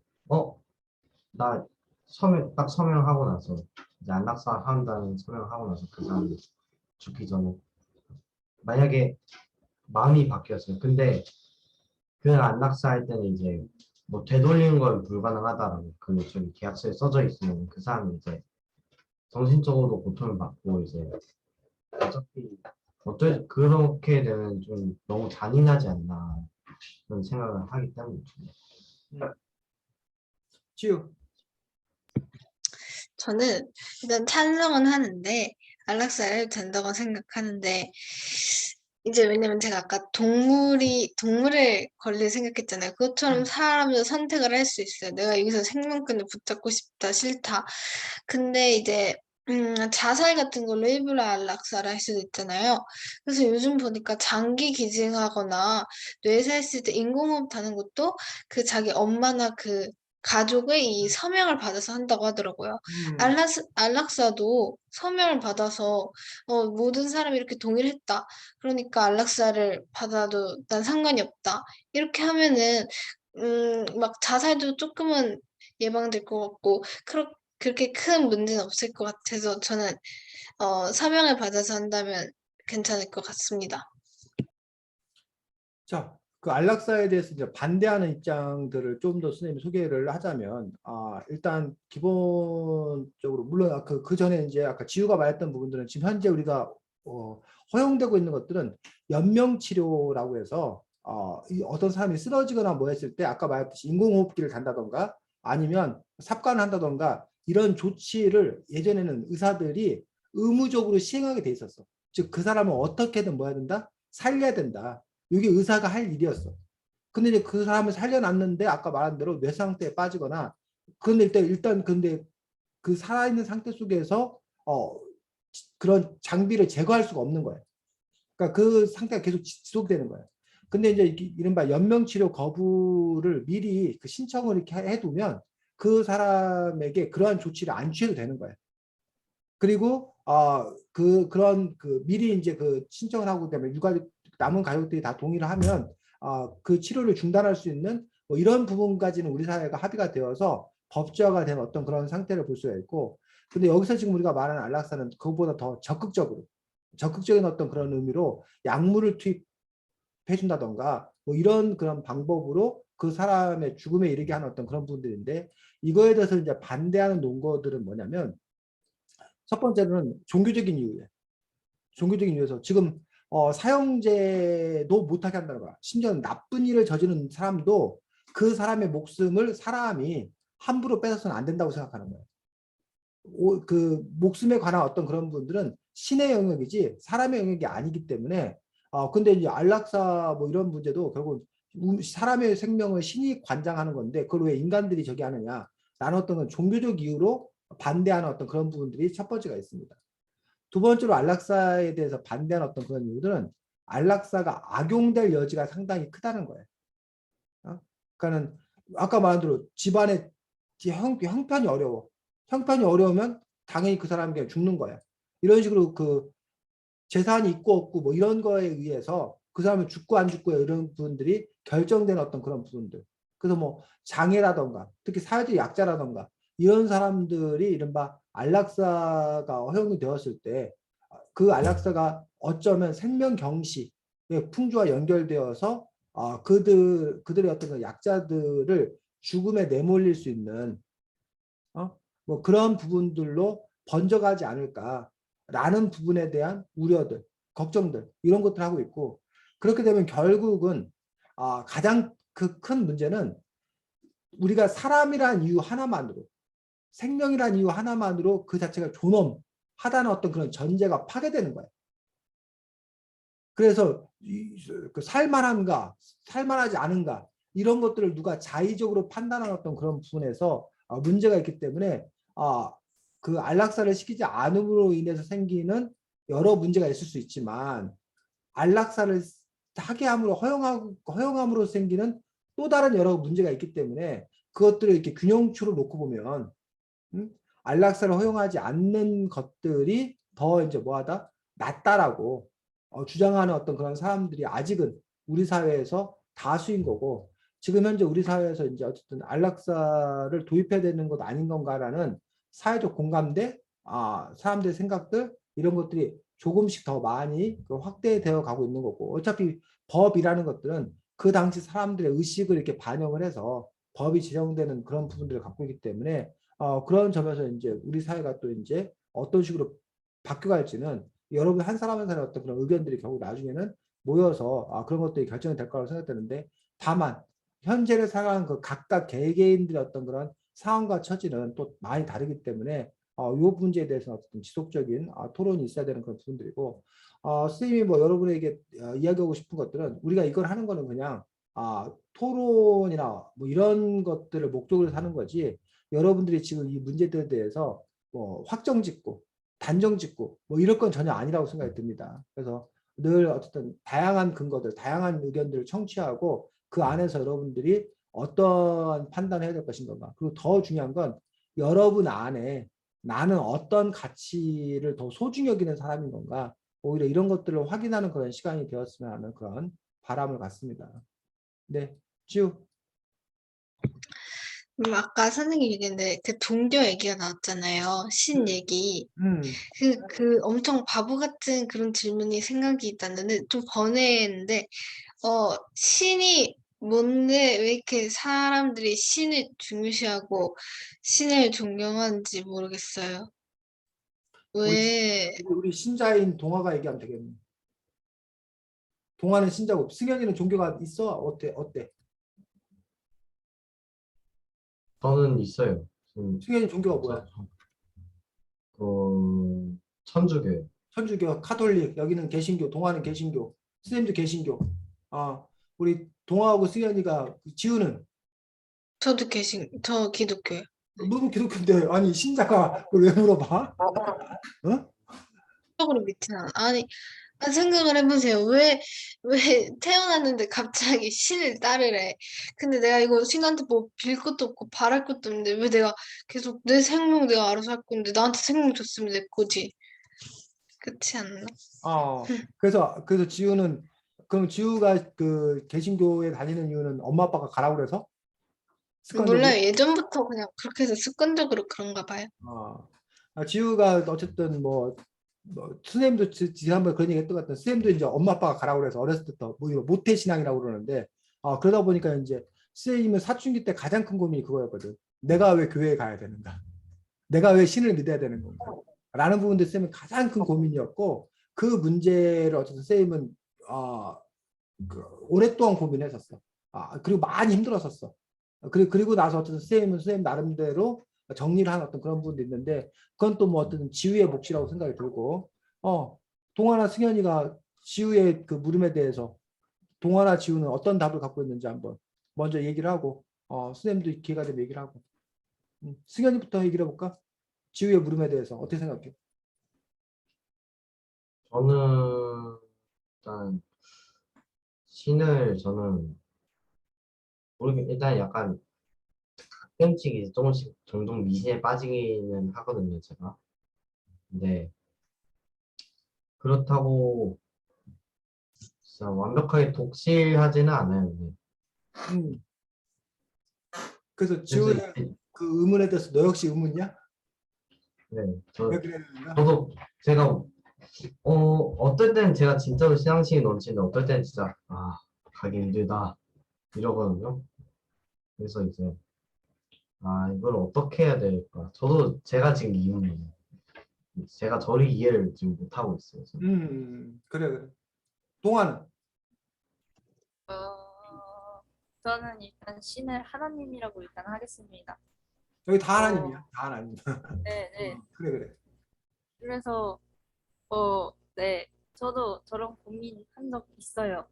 나 딱 서명하고 나서 이제 안락사 한다는 서명을 하고 나서 그 사람이 죽기 전에 만약에 마음이 바뀌었어요. 근데 그 안락사 할 때는 이제 뭐 되돌리는 건 불가능하다라고 그 저기 계약서에 써져 있으면 그 사람이 이제 정신적으로 고통을 받고 이제 어차피 그렇게 되면 좀 너무 잔인하지 않나 그런 생각을 하기 때문이죠. 지우. 저는 일단 찬성은 하는데 안락사를 해도 된다고 생각하는데 이제 왜냐면 제가 아까 동물의 권리를 생각했잖아요. 그것처럼 사람도 선택을 할 수 있어요. 내가 여기서 생명권을 붙잡고 싶다, 싫다. 근데 이제 자살 같은 걸로 일부러 안락사를 할 수도 있잖아요. 그래서 요즘 보니까 장기 기증하거나 뇌사 했을 때 인공호흡 하는 것도 그 자기 엄마나 그 가족의 이 서명을 받아서 한다고 하더라고요. 안락사도 서명을 받아서 모든 사람이 이렇게 동의를 했다. 그러니까 안락사를 받아도 난 상관이 없다. 이렇게 하면은 막 자살도 조금은 예방될 것 같고 그렇게 큰 문제는 없을 것 같아서 저는 서명을 받아서 한다면 괜찮을 것 같습니다. 자, 그 안락사에 대해서 이제 반대하는 입장들을 좀 더 선생님이 소개를 하자면, 일단 기본적으로 물론 그 전에 이제 아까 지우가 말했던 부분들은 지금 현재 우리가 허용되고 있는 것들은 연명 치료라고 해서 이 어떤 사람이 쓰러지거나 뭐 했을 때 아까 말했듯이 인공호흡기를 단다던가 아니면 삽관을 한다던가 이런 조치를 예전에는 의사들이 의무적으로 시행하게 돼 있었어. 즉 그 사람을 어떻게든 뭐 해야 된다? 살려야 된다. 이게 의사가 할 일이었어. 근데 이제 그 사람을 살려놨는데 아까 말한 대로 뇌 상태에 빠지거나 근데 일단 근데 그 살아있는 상태 속에서 그런 장비를 제거할 수가 없는 거예요. 그러니까 그 상태가 계속 지속되는 거예요. 근데 이제 이른바 연명치료 거부를 미리 그 신청을 이렇게 해두면 그 사람에게 그러한 조치를 안 취해도 되는 거예요. 그리고 그런 그 미리 이제 그 신청을 하고 그다음에 유가족 남은 가족들이 다 동의를 하면 그 치료를 중단할 수 있는 뭐 이런 부분까지는 우리 사회가 합의가 되어서 법제화가 된 어떤 그런 상태를 볼 수가 있고 근데 여기서 지금 우리가 말하는 안락사는 그것보다 더 적극적인 어떤 그런 의미로 약물을 투입해 준다던가 뭐 이런 그런 방법으로 그 사람의 죽음에 이르게 하는 어떤 그런 부분들인데 이거에 대해서 이제 반대하는 논거들은 뭐냐면 첫 번째는 종교적인 이유예요. 종교적인 이유에서 지금 사형제도 못하게 한다는 거야. 심지어 나쁜 일을 저지른 사람도 그 사람의 목숨을 사람이 함부로 뺏어서는 안 된다고 생각하는 거예요. 그 목숨에 관한 어떤 그런 분들은 신의 영역이지 사람의 영역이 아니기 때문에 근데 이제 안락사 뭐 이런 문제도 결국 사람의 생명을 신이 관장하는 건데 그걸 왜 인간들이 저기 하느냐 라는 어떤 종교적 이유로 반대하는 어떤 그런 부분들이 첫 번째가 있습니다. 두 번째로 안락사에 대해서 반대하는 어떤 그런 이유들은 안락사가 악용될 여지가 상당히 크다는 거예요. 그러니까는 아까 말한 대로 집안에 형편이 어려워. 형편이 어려우면 당연히 그 사람이 그냥 죽는 거야. 이런 식으로 그 재산이 있고 없고 뭐 이런 거에 의해서 그 사람이 죽고 안 죽고 이런 부분들이 결정되는 어떤 그런 부분들. 그래서 뭐 장애라던가 특히 사회적 약자라던가 이런 사람들이 이른바 안락사가 허용이 되었을 때 그 안락사가 어쩌면 생명경시의 풍조와 연결되어서 그들의 어떤 그 약자들을 죽음에 내몰릴 수 있는 뭐 그런 부분들로 번져가지 않을까라는 부분에 대한 우려들, 걱정들 이런 것들 하고 있고 그렇게 되면 결국은 가장 그 큰 문제는 우리가 사람이란 이유 하나만으로 생명이란 이유 하나만으로 그 자체가 존엄하다는 어떤 그런 전제가 파괴되는 거예요. 그래서 그 살만한가, 살만하지 않은가 이런 것들을 누가 자의적으로 판단하는 어떤 그런 부분에서 문제가 있기 때문에 그 안락사를 시키지 않음으로 인해서 생기는 여러 문제가 있을 수 있지만 안락사를 하게 함으로 허용함으로 생기는 또 다른 여러 문제가 있기 때문에 그것들을 이렇게 균형추로 놓고 보면 안락사를 허용하지 않는 것들이 더 이제 뭐하다 낫다라고 주장하는 어떤 그런 사람들이 아직은 우리 사회에서 다수인 거고 지금 현재 우리 사회에서 이제 어쨌든 안락사를 도입해야 되는 것 아닌 건가라는 사회적 공감대, 사람들의 생각들 이런 것들이 조금씩 더 많이 확대되어 가고 있는 거고 어차피 법이라는 것들은 그 당시 사람들의 의식을 이렇게 반영을 해서 법이 제정되는 그런 부분들을 갖고 있기 때문에 그런 점에서 이제 우리 사회가 또 이제 어떤 식으로 바뀌어갈지는 여러분 한 사람 한 사람의 어떤 그런 의견들이 결국 나중에는 모여서 그런 것들이 결정이 될 거라고 생각되는데 다만 현재를 살아가는 그 각각 개개인들의 어떤 그런 상황과 처지는 또 많이 다르기 때문에 이 문제에 대해서는 어떤 지속적인 토론이 있어야 되는 그런 부분들이고 선생님이 뭐 여러분에게 이야기하고 싶은 것들은 우리가 이걸 하는 거는 그냥 토론이나 뭐 이런 것들을 목적으로 하는 거지 여러분들이 지금 이 문제들에 대해서 뭐 확정 짓고 단정 짓고 뭐 이럴 건 전혀 아니라고 생각이 듭니다. 그래서 늘 어쨌든 다양한 근거들, 다양한 의견들을 청취하고 그 안에서 여러분들이 어떤 판단을 해야 될 것인가. 그리고 더 중요한 건 여러분 안에 나는 어떤 가치를 더 소중히 여기는 사람인 건가. 오히려 이런 것들을 확인하는 그런 시간이 되었으면 하는 그런 바람을 갖습니다. 네, 쭉. 아까 선생님 얘기했는데 그 종교 얘기가 나왔잖아요. 신 얘기. 음, 그 엄청 바보 같은 그런 질문이 생각이 났는데 좀 번외했는데 신이 뭔데 왜 이렇게 사람들이 신을 중시하고 신을 존경하는지 모르겠어요. 우리, 왜 우리 신자인 동화가 얘기하면 되겠네. 동화는 신자고 승현이는 종교가 있어? 어때? 어때? 저는 있어요. 승현이 종교가 뭐야? 천주교. 천주교, 카톨릭, 여기는 개신교, 동화는 개신교, 선생님도 개신교. 우리 동화하고 승현이가 지우는 저 기독교요. 너도 기독교인데 아니 신자가 그걸 왜 물어봐? 어? 쪽으로 믿진 않아. 아니, 생각을 해보세요. 왜 태어났는데 갑자기 신을 따르래. 근데 내가 이거 신한테 뭐 빌 것도 없고 바랄 것도 없는데 왜 내가 계속 내 생명 내가 알아서 할 건데 나한테 생명 줬으면 내 거지. 그렇지 않나? 그래서 지우는 그럼 지우가 그 개신교에 다니는 이유는 엄마 아빠가 가라고 그래서 습관적으로? 몰라요. 예전부터 그냥 그렇게 해서 습관적으로 그런가 봐요. 지우가 어쨌든 뭐 선생님도 지난번에 그런 얘기 했던 것 같은 선생님도 이제 엄마 아빠가 가라고 그래서 어렸을 때부터 뭐 이거 모태 신앙이라고 그러는데 그러다 보니까 이제 선생님은 사춘기 때 가장 큰 고민이 그거였거든. 내가 왜 교회에 가야 되는가? 내가 왜 신을 믿어야 되는 건가? 라는 부분도 선생님은 가장 큰 고민이었고 그 문제를 어쨌든 선생님은 오랫동안 고민했었어. 그리고 많이 힘들었었어. 그리고 나서 어쨌든 선생님은 선생님 나름대로 정리를 한 어떤 그런 부분도 있는데 그건 또 뭐 어떤 지우의 몫이라고 생각이 들고 동화나 승현이가 지우의 그 물음에 대해서 동화나 지우는 어떤 답을 갖고 있는지 한번 먼저 얘기를 하고 선생님도 기회가 되면 얘기를 하고 승현이부터 얘기를 해볼까? 지우의 물음에 대해서 어떻게 생각해? 저는 일단 신을 저는 일단 약간 가끔씩 이제 조금씩 종종 미신에 빠지기는 하거든요, 제가. 근데 그렇다고 진짜 완벽하게 독실하지는 않아요. 네. 음. 그래서 그래서 지우의 그 의문에 대해서 너 역시 의문이야? 네, 왜 그랬는가? 저도 제가 어떨 때는 제가 진짜로 신앙심이 넘치는데 어떨 때는 진짜 가기 힘들다 이러거든요. 그래서 이제 이걸 어떻게 해야 될까? 저도 제가 지금 이유는 제가 저를 이해를 지금 못하고 있어요. 지금. 그래. 동화는? 저는 일단 신을 하나님이라고 일단 하겠습니다. 여기 다 어, 하나님이야. 다 하나님. 네, 네. 그래. 그래서 네, 저도 저런 고민한 적 있어요.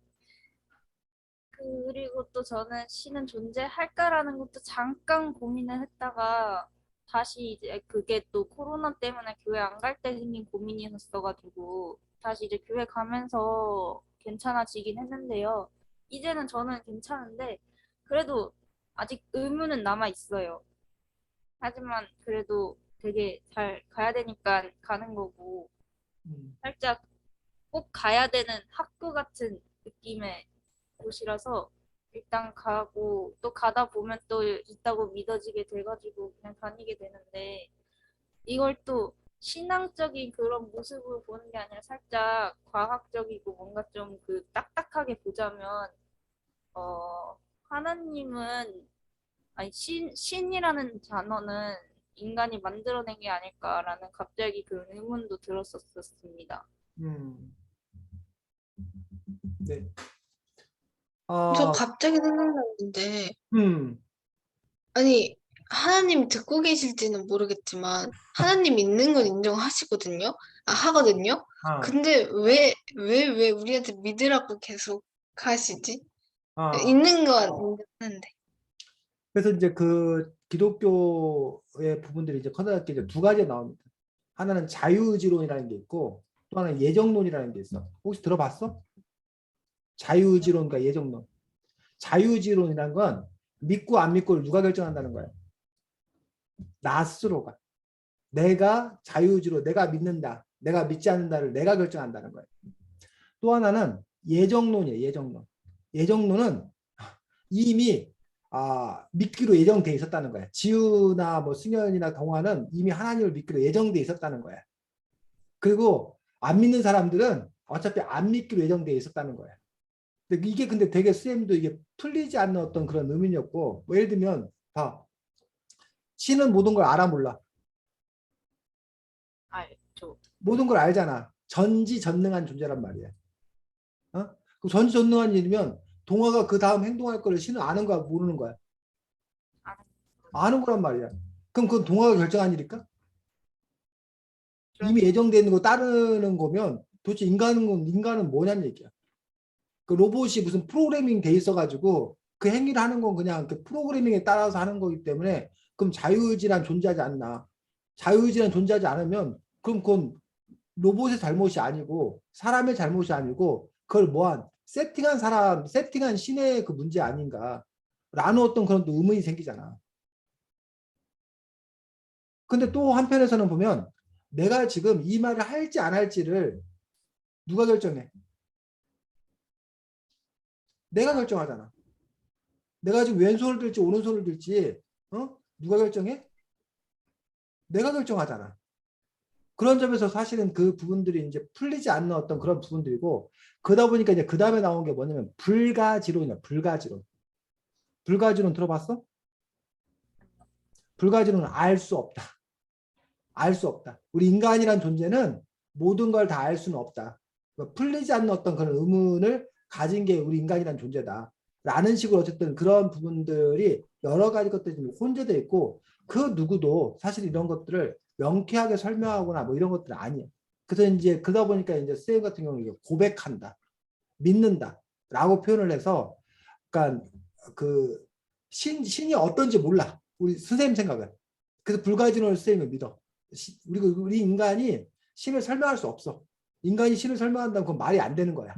그리고 또 저는 신은 존재할까라는 것도 잠깐 고민을 했다가 다시 이제 그게 또 코로나 때문에 교회 안 갈 때 생긴 고민이었어가지고 다시 이제 교회 가면서 괜찮아지긴 했는데요. 이제는 저는 괜찮은데 그래도 아직 의문은 남아 있어요. 하지만 그래도 되게 잘 가야 되니까 가는 거고 살짝 꼭 가야 되는 학교 같은 느낌의 곳이라서 일단 가고 또 가다 보면 또 있다고 믿어지게 돼가지고 그냥 다니게 되는데 이걸 또 신앙적인 그런 모습으로 보는 게 아니라 살짝 과학적이고 뭔가 좀 그 딱딱하게 보자면 하나님은 아니 신이라는 단어는 인간이 만들어낸 게 아닐까라는 갑자기 그런 의문도 들었었습니다. 음. 네. 저 갑자기 생각났는데, 음. 아니, 하나님 듣고 계실지는 모르겠지만, 하나님 있는 건 인정하시거든요? 하거든요? 아, 근데 왜 우리한테 믿으라고 계속 하시지? 아. 있는 건 인정하는데. 그래서 이제 그 기독교의 부분들이 이제 커다랗게 이제 두 가지가 나옵니다. 하나는 자유의지론이라는 게 있고 또 하나는 예정론이라는 게 있어. 혹시 들어봤어? 자유의지론과 예정론. 자유의지론이라는 건 믿고 안 믿고를 누가 결정한다는 거야? 나 스스로가. 내가 자유의지로 내가 믿는다. 내가 믿지 않는다를 내가 결정한다는 거야. 또 하나는 예정론이에요. 예정론. 예정론은 이미 믿기로 예정돼 있었다는 거야. 지우나 뭐 승현이나 동화는 이미 하나님을 믿기로 예정돼 있었다는 거야. 그리고 안 믿는 사람들은 어차피 안 믿기로 예정돼 있었다는 거야. 근데 되게 쌤도 이게 풀리지 않는 어떤 그런 의미였고, 뭐 예를 들면 신은 모든 걸 알아 몰라. 알죠. 모든 걸 알잖아. 전지전능한 존재란 말이야. 그 전지전능한 일이면 동화가 그 다음 행동할 거를 신은 아는 거야, 모르는 거야? 아는 거란 말이야. 그럼 그건 동화가 결정한 일일까? 이미 예정되어 있는 거 따르는 거면 도대체 인간은 뭐냐는 얘기야. 그 로봇이 무슨 프로그래밍 돼 있어가지고 그 행위를 하는 건 그냥 그 프로그래밍에 따라서 하는 거기 때문에 그럼 자유의지란 존재하지 않나. 자유의지란 존재하지 않으면 그럼 그건 로봇의 잘못이 아니고 사람의 잘못이 아니고 그걸 뭐한 세팅한 사람, 세팅한 신의 그 문제 아닌가. 라는 어떤 그런 또 의문이 생기잖아. 근데 또 한편에서는 보면 내가 지금 이 말을 할지 안 할지를 누가 결정해? 내가 결정하잖아. 내가 지금 왼손을 들지 오른손을 들지 누가 결정해? 내가 결정하잖아. 그런 점에서 사실은 그 부분들이 이제 풀리지 않는 어떤 그런 부분들이고 그러다 보니까 이제 그 다음에 나온 게 뭐냐면 불가지론이야. 불가지론. 불가지론 들어봤어? 불가지론은 알 수 없다. 알 수 없다. 우리 인간이란 존재는 모든 걸 다 알 수는 없다. 그러니까 풀리지 않는 어떤 그런 의문을 가진 게 우리 인간이란 존재다. 라는 식으로 어쨌든 그런 부분들이 여러 가지 것들이 좀 혼재되어 있고 그 누구도 사실 이런 것들을 명쾌하게 설명하거나 뭐 이런 것들은 아니에요. 그래서 이제 그러다 보니까 이제 쌤 같은 경우는 고백한다, 믿는다 라고 표현을 해서 그러니까 그 신이 어떤지 몰라. 우리 선생님 생각은. 그래서 불가지론을 쌤을 믿어. 우리 인간이 신을 설명할 수 없어. 인간이 신을 설명한다면 그건 말이 안 되는 거야.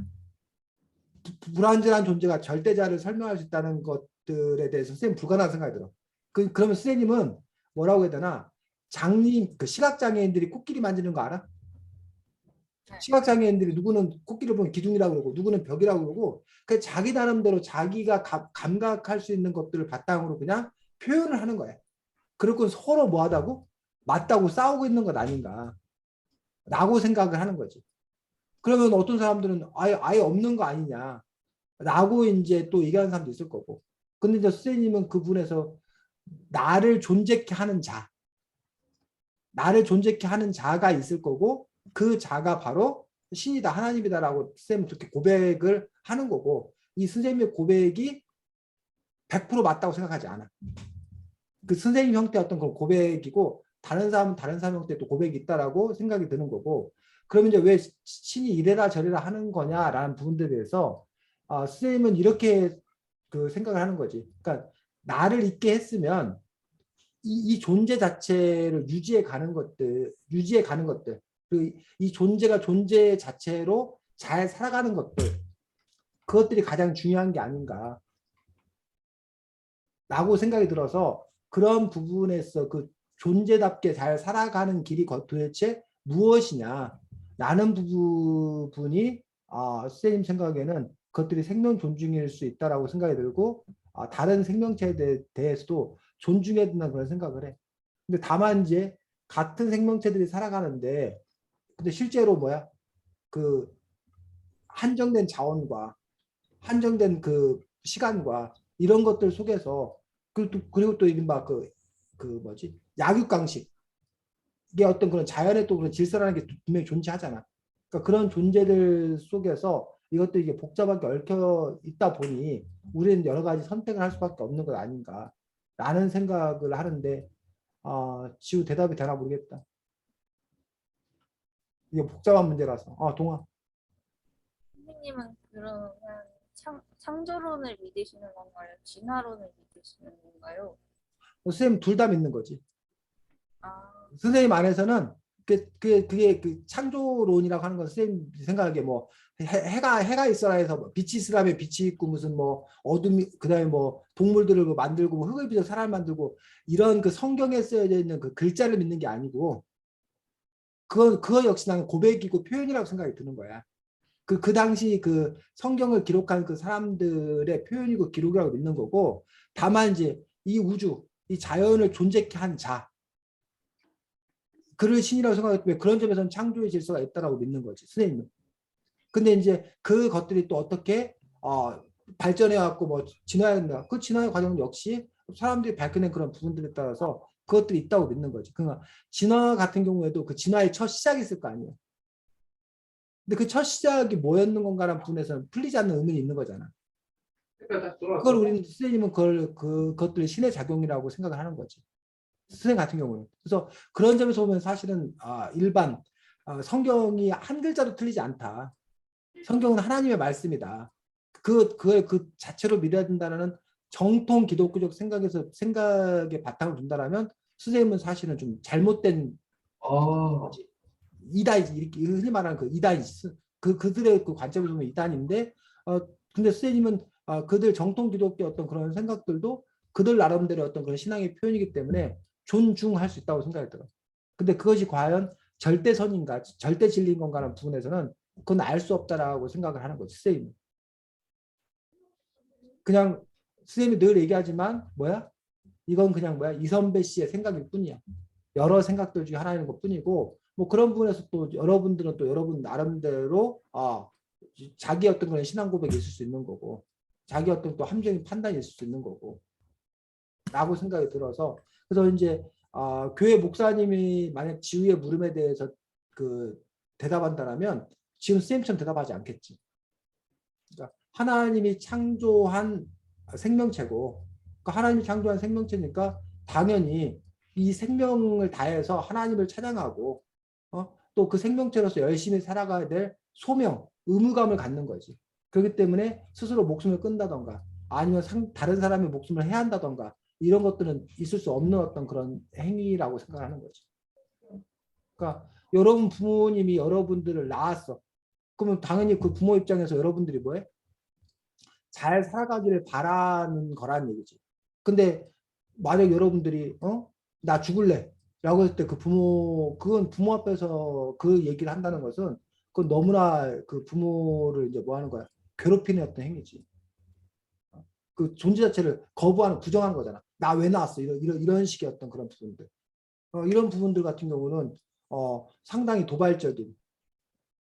불완전한 존재가 절대자를 설명할 수 있다는 것들에 대해서 선생님 불가능한 생각이 들어. 그러면 선생님은 뭐라고 해야 되나? 그 시각장애인들이 코끼리 만지는 거 알아? 네. 시각장애인들이 누구는 코끼리를 보면 기둥이라고 그러고 누구는 벽이라고 그러고 그 자기 나름대로 자기가 감각할 수 있는 것들을 바탕으로 그냥 표현을 하는 거야. 그리고 서로 뭐하다고? 맞다고 싸우고 있는 것 아닌가 라고 생각을 하는 거지. 그러면 어떤 사람들은 아예 없는 거 아니냐 라고 이제 또 얘기하는 사람도 있을 거고. 근데 이제 선생님은 그 분에서 나를 존재케 하는 자, 나를 존재케 하는 자가 있을 거고 그 자가 바로 신이다, 하나님이다라고 선생님은 그렇게 고백을 하는 거고 이 선생님의 고백이 100% 맞다고 생각하지 않아. 그 선생님 형태의 어떤 그런 고백이고 다른 사람은 다른 사람 형태의 또 고백이 있다라고 생각이 드는 거고 그러면 이제 왜 신이 이래라 저래라 하는 거냐라는 부분들에 대해서 선생님은 이렇게 그 생각을 하는 거지. 그러니까 나를 있게 했으면 이 존재 자체를 유지해 가는 것들, 이 존재가 존재 자체로 잘 살아가는 것들, 그것들이 가장 중요한 게 아닌가. 라고 생각이 들어서 그런 부분에서 그 존재답게 잘 살아가는 길이 도대체 무엇이냐 라는 부분이 선생님 생각에는 그것들이 생명 존중일 수 있다라고 생각이 들고 다른 생명체에 대해서도 존중해야 된다는 그런 생각을 해. 근데 다만 이제 같은 생명체들이 살아가는데 근데 실제로 뭐야? 그 한정된 자원과 한정된 그 시간과 이런 것들 속에서 그리고 또 이른바 그 뭐지 약육강식 이게 어떤 그런 자연의 또 그런 질서라는 게 분명히 존재하잖아. 그러니까 그런 존재들 속에서 이것도 이게 복잡하게 얽혀 있다 보니 우리는 여러 가지 선택을 할 수밖에 없는 것 아닌가라는 생각을 하는데 지우 대답이 되나 모르겠다. 이게 복잡한 문제라서. 동아. 선생님은 그러면 창조론을 믿으시는 건가요? 진화론을 믿으시는 건가요? 선생님 둘 다 믿는 거지. 아, 선생님 안에서는 그게 그 창조론이라고 하는 건 선생님 생각하기에 뭐 해가 있어라 해서 뭐 빛이 있으라면 빛이 있고 무슨 뭐 어둠이 그다음에 뭐 동물들을 뭐 만들고 뭐 흙을 빚어 사람을 만들고 이런 그 성경에 쓰여져 있는 그 글자를 믿는 게 아니고 그거 역시 나는 고백이고 표현이라고 생각이 드는 거야. 그 당시 그 성경을 기록한 그 사람들의 표현이고 기록이라고 믿는 거고 다만 이제 이 우주, 이 자연을 존재케 한 자, 그를 신이라고 생각했기 때문에 그런 점에서는 창조의 질서가 있다라고 믿는 거지 선생님은. 근데 이제 그 것들이 또 어떻게 발전해 갖고 뭐 진화했나? 그 진화의 과정은 역시 사람들이 밝혀낸 그런 부분들에 따라서 그것들이 있다고 믿는 거지. 그러니까 진화 같은 경우에도 그 진화의 첫 시작이 있을 거 아니에요. 근데 그 첫 시작이 뭐였는 건가라는 부분에서는 풀리지 않는 의문이 있는 거잖아. 그걸 우리는 선생님은 그것들이 신의 작용이라고 생각을 하는 거지. 선생님 같은 경우는. 그래서 그런 점에서 보면 사실은 일반 성경이 한 글자도 틀리지 않다. 성경은 하나님의 말씀이다. 그 자체로 믿어야 된다는 정통 기독교적 생각에 바탕을 둔다라면 선생님은 사실은 좀 잘못된 거지. 이단이지. 이렇게 흔히 말하는 그 이단이지. 그들의 그 관점에서 보면 이단인데 근데 선생님은 그들 정통 기독교 어떤 그런 생각들도 그들 나름대로 어떤 그런 신앙의 표현이기 때문에 존중할 수 있다고 생각이 들어요. 근데 그것이 과연 절대선인가, 절대 진리인 건가라는 부분에서는 그건 알 수 없다라고 생각을 하는 거지, 선생님은. 그냥 선생님이 늘 얘기하지만 이건 그냥 이선배 씨의 생각일 뿐이야. 여러 생각들 중에 하나인 것 뿐이고 뭐 그런 부분에서 또 여러분들은 또 여러분 나름대로 자기 어떤 그런 신앙 고백이 있을 수 있는 거고 자기 어떤 또 함정인 판단이 있을 수 있는 거고 라고 생각이 들어서 그래서 이제 교회 목사님이 만약 지우의 물음에 대해서 그 대답한다면 지금 선생님처럼 대답하지 않겠지. 그러니까 하나님이 창조한 생명체고 하나님이 창조한 생명체니까 당연히 이 생명을 다해서 하나님을 찬양하고 또 그 생명체로서 열심히 살아가야 될 소명, 의무감을 갖는 거지. 그렇기 때문에 스스로 목숨을 끈다던가 아니면 다른 사람의 목숨을 해한다던가 이런 것들은 있을 수 없는 어떤 그런 행위라고 생각하는 거지. 그러니까 여러분 부모님이 여러분들을 낳았어. 그러면 당연히 그 부모 입장에서 여러분들이 잘 살아가기를 바라는 거란 얘기지. 근데 만약 여러분들이 나 죽을래 라고 했을 때 그건 부모 앞에서 그 얘기를 한다는 것은 그건 너무나 그 부모를 이제 하는 거야. 괴롭히는 어떤 행위지. 그 존재 자체를 거부하는, 부정하는 거잖아. 나 왜 나왔어? 이런 식의 어떤 그런 부분들. 이런 부분들 같은 경우는 상당히 도발적인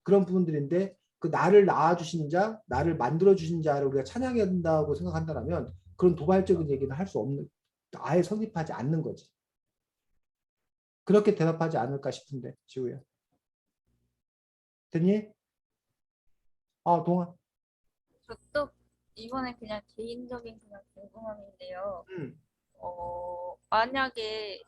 그런 부분들인데 그 나를 낳아주신 자, 나를 만들어주신 자를 우리가 찬양해야 된다고 생각한다면 그런 도발적인 얘기는 할 수 없는, 아예 성립하지 않는 거지. 그렇게 대답하지 않을까 싶은데, 지우야. 됐니? 동아. 또 이번에 그냥 개인적인 그냥 궁금함인데요. 만약에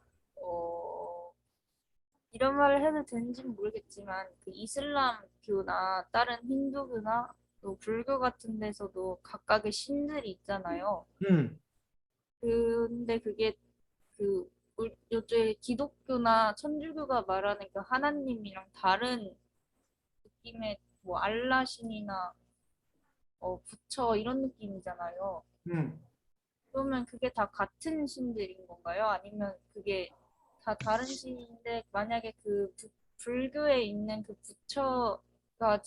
이런 말을 해도 되는지는 모르겠지만 그 이슬람교나 다른 힌두교나 또 불교 같은 데서도 각각의 신들이 있잖아요. 근데 그게 그 요즘 기독교나 천주교가 말하는 그 하나님이랑 다른 느낌의 뭐 알라 신이나 부처 이런 느낌이잖아요. 그러면 그게 다 같은 신들인 건가요? 아니면 그게 다 다른 신인데 만약에 그 불교에 있는 그 부처가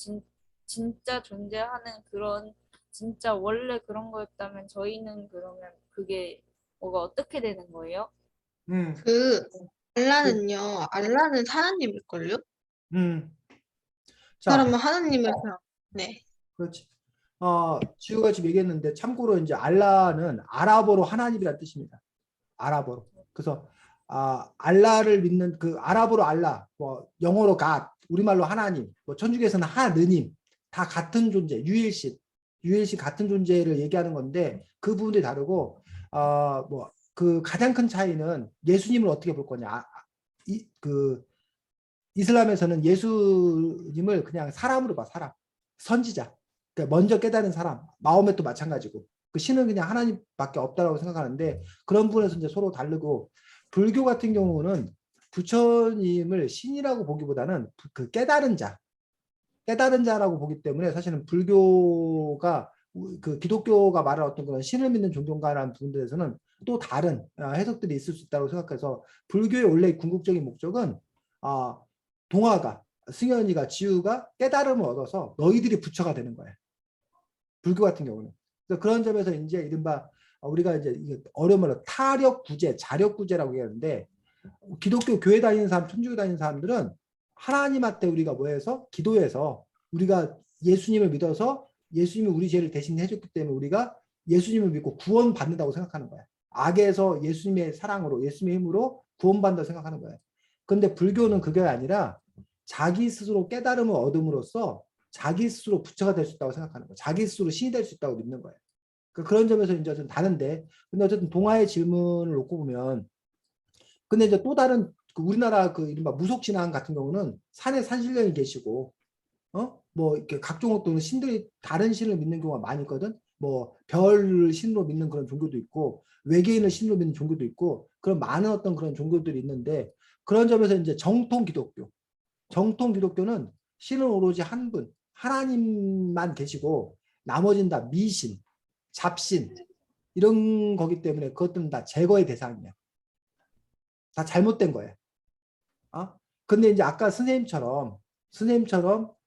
진짜 존재하는 그런 진짜 원래 그런 거였다면 저희는 그러면 그게 뭐가 어떻게 되는 거예요? 그 알라는 하나님일걸요? 자, 그러면 하나님을 그냥 네. 그렇지. 지우가 지금 얘기했는데 참고로 이제 알라는 아랍어로 하나님이라는 뜻입니다. 아랍어로. 그래서 알라를 믿는 그 아랍어로 알라, 뭐 영어로 God, 우리말로 하나님, 뭐 천주교에서는 하느님, 다 같은 존재, 유일신 같은 존재를 얘기하는 건데 그 부분이 다르고 뭐 그 가장 큰 차이는 예수님을 어떻게 볼 거냐. 그 이슬람에서는 예수님을 그냥 사람으로 봐, 사람, 선지자. 그러니까 먼저 깨달은 사람, 마호멧도 마찬가지고 그 신은 그냥 하나님밖에 없다라고 생각하는데 그런 부분에서 이제 서로 다르고 불교 같은 경우는 부처님을 신이라고 보기보다는 그 깨달은 자라고 보기 때문에 사실은 불교가 그 기독교가 말하는 어떤 그런 신을 믿는 종교인가라는 부분들에서는 또 다른 해석들이 있을 수 있다고 생각해서 불교의 원래 궁극적인 목적은 동화가 승현이가 지우가 깨달음을 얻어서 너희들이 부처가 되는 거예요. 불교 같은 경우는. 그래서 그런 점에서 이제 이른바 우리가 이제 어려운 말로 타력 구제, 자력 구제라고 얘기하는데 기독교 교회 다니는 사람, 천주교 다니는 사람들은 하나님한테 우리가 뭐해서 기도해서 우리가 예수님을 믿어서 예수님이 우리 죄를 대신 해줬기 때문에 우리가 예수님을 믿고 구원 받는다고 생각하는 거야. 악에서 예수님의 사랑으로, 예수님의 힘으로 구원받는다고 생각하는 거야. 그런데 불교는 그게 아니라 자기 스스로 깨달음을 얻음으로써 자기 스스로 부처가 될 수 있다고 생각하는 거야. 자기 스스로 신이 될 수 있다고 믿는 거예요. 그런 점에서 이제 좀 다른데, 근데 어쨌든 동아의 질문을 놓고 보면 근데 이제 또 다른 그 우리나라 그 이른바 무속신앙 같은 경우는 산에 산신령이 계시고 뭐 이렇게 각종 또는 신들이 다른 신을 믿는 경우가 많이 있거든. 뭐 별 신으로 믿는 그런 종교도 있고 외계인을 신으로 믿는 종교도 있고 그런 많은 어떤 그런 종교들이 있는데 그런 점에서 이제 정통 기독교는 신은 오로지 한 분, 하나님만 계시고 나머지는 다 미신, 잡신 이런 거기 때문에 그것들은 다 제거의 대상이야. 다 잘못된 거예요. 근데 이제 아까 선생님처럼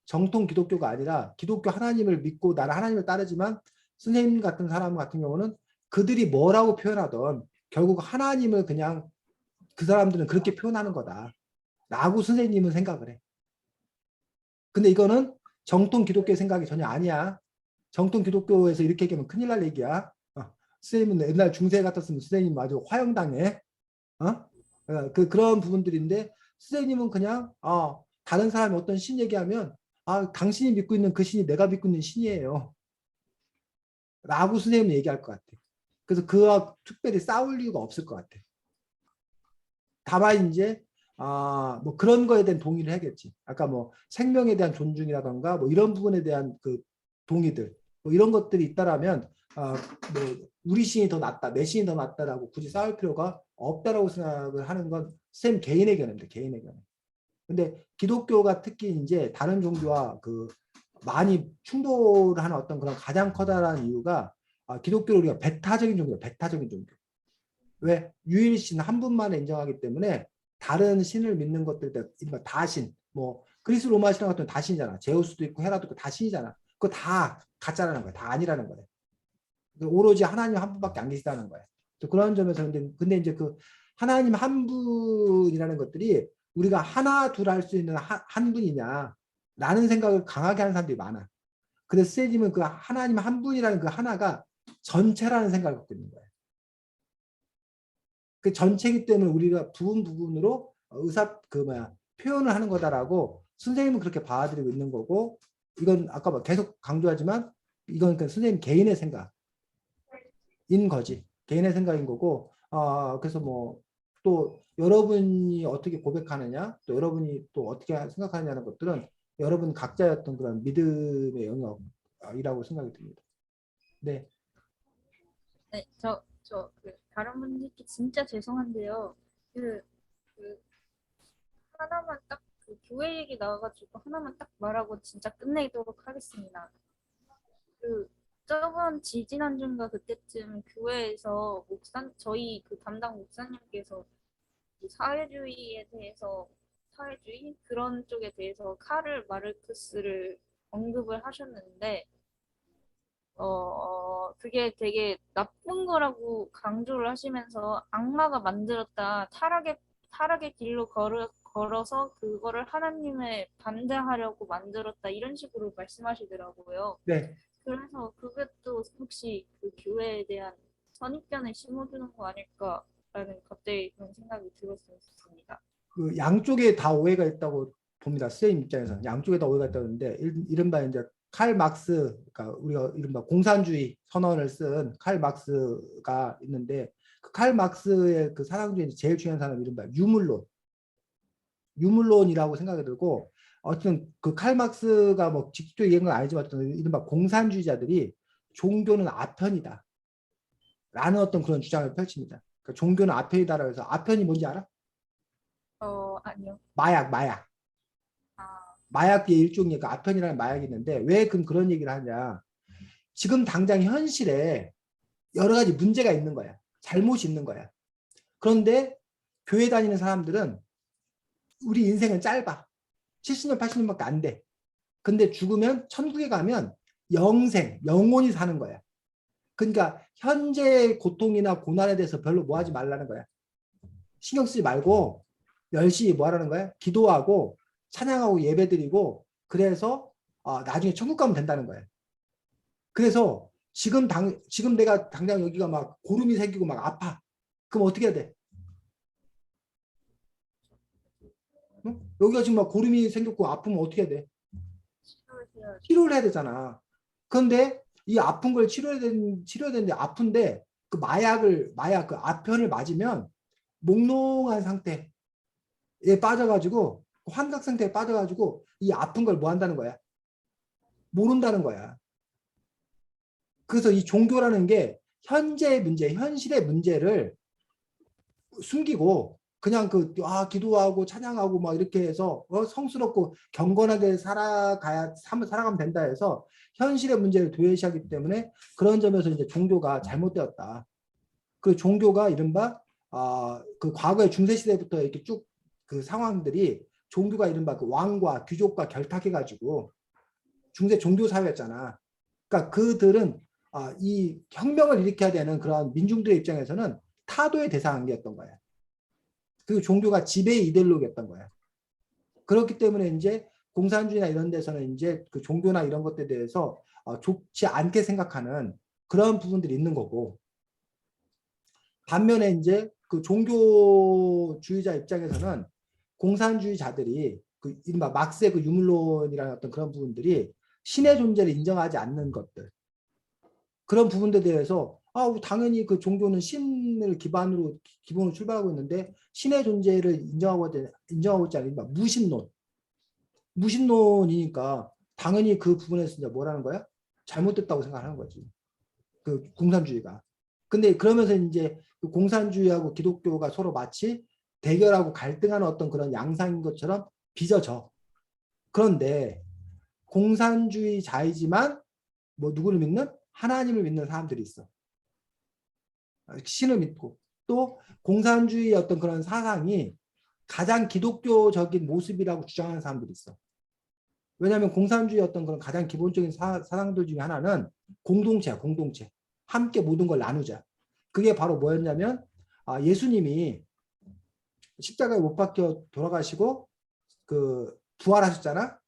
정통 기독교가 아니라 기독교 하나님을 믿고 나는 하나님을 따르지만 선생님 같은 사람 같은 경우는 그들이 뭐라고 표현하던 결국 하나님을 그냥 그 사람들은 그렇게 표현하는 거다. 라고 선생님은 생각을 해. 근데 이거는 정통 기독교의 생각이 전혀 아니야. 정통 기독교에서 이렇게 얘기하면 큰일 날 얘기야. 선생님은 옛날 중세 같았으면 선생님 아주 화형당해. 그런 부분들인데 선생님은 그냥 다른 사람이 어떤 신 얘기하면 당신이 믿고 있는 그 신이 내가 믿고 있는 신이에요. 라고 선생님은 얘기할 것 같아. 그래서 그와 특별히 싸울 이유가 없을 것 같아. 다만 이제 뭐 그런 거에 대한 동의를 해야겠지. 아까 뭐 생명에 대한 존중이라던가 뭐 이런 부분에 대한 그 동의들 뭐 이런 것들이 있다라면 뭐 우리 신이 더 낫다, 내 신이 더 낫다라고 굳이 싸울 필요가 없다라고 생각을 하는 건 쌤 개인의 견해입니다. 개인의 견해. 근데 기독교가 특히 이제 다른 종교와 그 많이 충돌하는 어떤 그런 가장 커다란 이유가 기독교를 우리가 배타적인 종교예요. 배타적인 종교. 왜? 유일신 한 분만을 인정하기 때문에 다른 신을 믿는 것들 다신 뭐 그리스 로마 신앙 같은 건 다신이잖아. 제우스도 있고 헤라도 있고 다신이잖아. 그거 다 가짜라는 거야. 다 아니라는 거야. 오로지 하나님 한 분밖에 안 계시다는 거야. 그런 점에서 근데 이제 그 하나님 한 분이라는 것들이 우리가 하나 둘 할 수 있는 한 분이냐 라는 생각을 강하게 하는 사람들이 많아. 그래서 세님은 그 하나님 한 분이라는 그 하나가 전체라는 생각을 갖고 있는 거예요. 그 전체이기 때문에 우리가 부분으로 표현을 하는 거다라고 선생님은 그렇게 받아들이고 있는 거고 이건 아까 계속 강조하지만 이건 그 선생님 개인의 생각인 거지. 개인의 생각인 거고 그래서 뭐 또 여러분이 어떻게 고백하느냐 또 여러분이 또 어떻게 생각하느냐는 것들은 여러분 각자의 어떤 그런 믿음의 영역이라고 생각이 듭니다. 네. 네, 그 다른 분들께 진짜 죄송한데요. 그 하나만 딱 그 교회 얘기 나와가지고 하나만 딱 말하고 진짜 끝내도록 하겠습니다. 그 저번 지지난주인가 그때쯤 교회에서 저희 그 담당 목사님께서 그 사회주의 그런 쪽에 대해서 카를 마르크스를 언급을 하셨는데 그게 되게 나쁜 거라고 강조를 하시면서 악마가 만들었다 타락의 길로 걸어서 그거를 하나님을 반대하려고 만들었다 이런 식으로 말씀하시더라고요. 네. 그래서 그것도 혹시 그 교회에 대한 선입견을 심어주는 거 아닐까라는 갑자기 그런 생각이 들었습니다. 그 양쪽에 다 오해가 있다고 봅니다. 선생님 입장에서는 양쪽에 다 오해가 있다는데 이른바 이제 칼 막스, 그러니까 우리가 이른바 공산주의 선언을 쓴 칼 막스가 있는데 그 칼 막스의 그 사상 중에 제일 중요한 사람이 이른바 유물론이라고 생각이 들고 어쨌든 그 칼 막스가 뭐 직접 얘기한 건 아니지만 이른바 공산주의자들이 종교는 아편이다 라는 어떤 그런 주장을 펼칩니다. 그러니까 종교는 아편이다라고 해서 아편이 뭔지 알아? 아니요. 마약. 마약의 일종의 그 아편이라는 마약이 있는데 왜 그런 얘기를 하냐. 지금 당장 현실에 여러 가지 문제가 있는 거야. 잘못이 있는 거야. 그런데 교회 다니는 사람들은 우리 인생은 짧아. 70년, 80년밖에 안 돼. 근데 죽으면 천국에 가면 영원히 사는 거야. 그러니까 현재의 고통이나 고난에 대해서 별로 뭐 하지 말라는 거야. 신경 쓰지 말고 열심히 뭐 하라는 거야? 기도하고 찬양하고 예배드리고 그래서 나중에 천국 가면 된다는 거예요. 그래서 지금 내가 당장 여기가 막 고름이 생기고 막 아파. 그럼 어떻게 해야 돼? 응? 여기가 지금 막 고름이 생겼고 아프면 어떻게 해야 돼? 치료를 해야 되잖아. 그런데 이 아픈 걸 치료해야 되는데 아픈데 그 마약 그 아편을 맞으면 몽롱한 상태에 빠져가지고 환각 상태에 빠져가지고 이 아픈 걸 뭐 한다는 거야? 모른다는 거야. 그래서 이 종교라는 게 현재의 문제, 현실의 문제를 숨기고 그냥 기도하고 찬양하고 막 이렇게 해서 성스럽고 경건하게 살아가면 된다 해서 현실의 문제를 도외시하기 때문에 그런 점에서 이제 종교가 잘못되었다. 그 종교가 이른바 그 과거의 중세 시대부터 이렇게 쭉 그 상황들이 종교가 이른바 그 왕과 귀족과 결탁해가지고 중세 종교 사회였잖아. 그러니까 그들은 이 혁명을 일으켜야 되는 그런 민중들의 입장에서는 타도의 대상이었던 거야. 그리고 종교가 지배의 이데올로기였던 거야. 그렇기 때문에 이제 공산주의나 이런 데서는 이제 그 종교나 이런 것들에 대해서 좋지 않게 생각하는 그런 부분들이 있는 거고, 반면에 이제 그 종교주의자 입장에서는 공산주의자들이 그 이른바 막스의 그 유물론이라는 어떤 그런 부분들이 신의 존재를 인정하지 않는 것들, 그런 부분들에 대해서 당연히 그 종교는 신을 기본으로 출발하고 있는데 신의 존재를 인정하고 있지 않으니까 무신론이니까 당연히 그 부분에서 이제 뭐라는 거야? 잘못됐다고 생각하는 거지. 그 공산주의가. 근데 그러면서 이제 그 공산주의하고 기독교가 서로 마치 대결하고 갈등하는 어떤 그런 양상인 것처럼 빚어져. 그런데 공산주의자이지만 뭐 누구를 믿는? 하나님을 믿는 사람들이 있어. 신을 믿고. 또 공산주의의 어떤 그런 사상이 가장 기독교적인 모습이라고 주장하는 사람들이 있어. 왜냐하면 공산주의의 어떤 그런 가장 기본적인 사상들 중에 하나는 공동체야, 공동체. 함께 모든 걸 나누자. 그게 바로 뭐였냐면 예수님이 십자가에 못 박혀 돌아가시고 그 부활하셨잖아.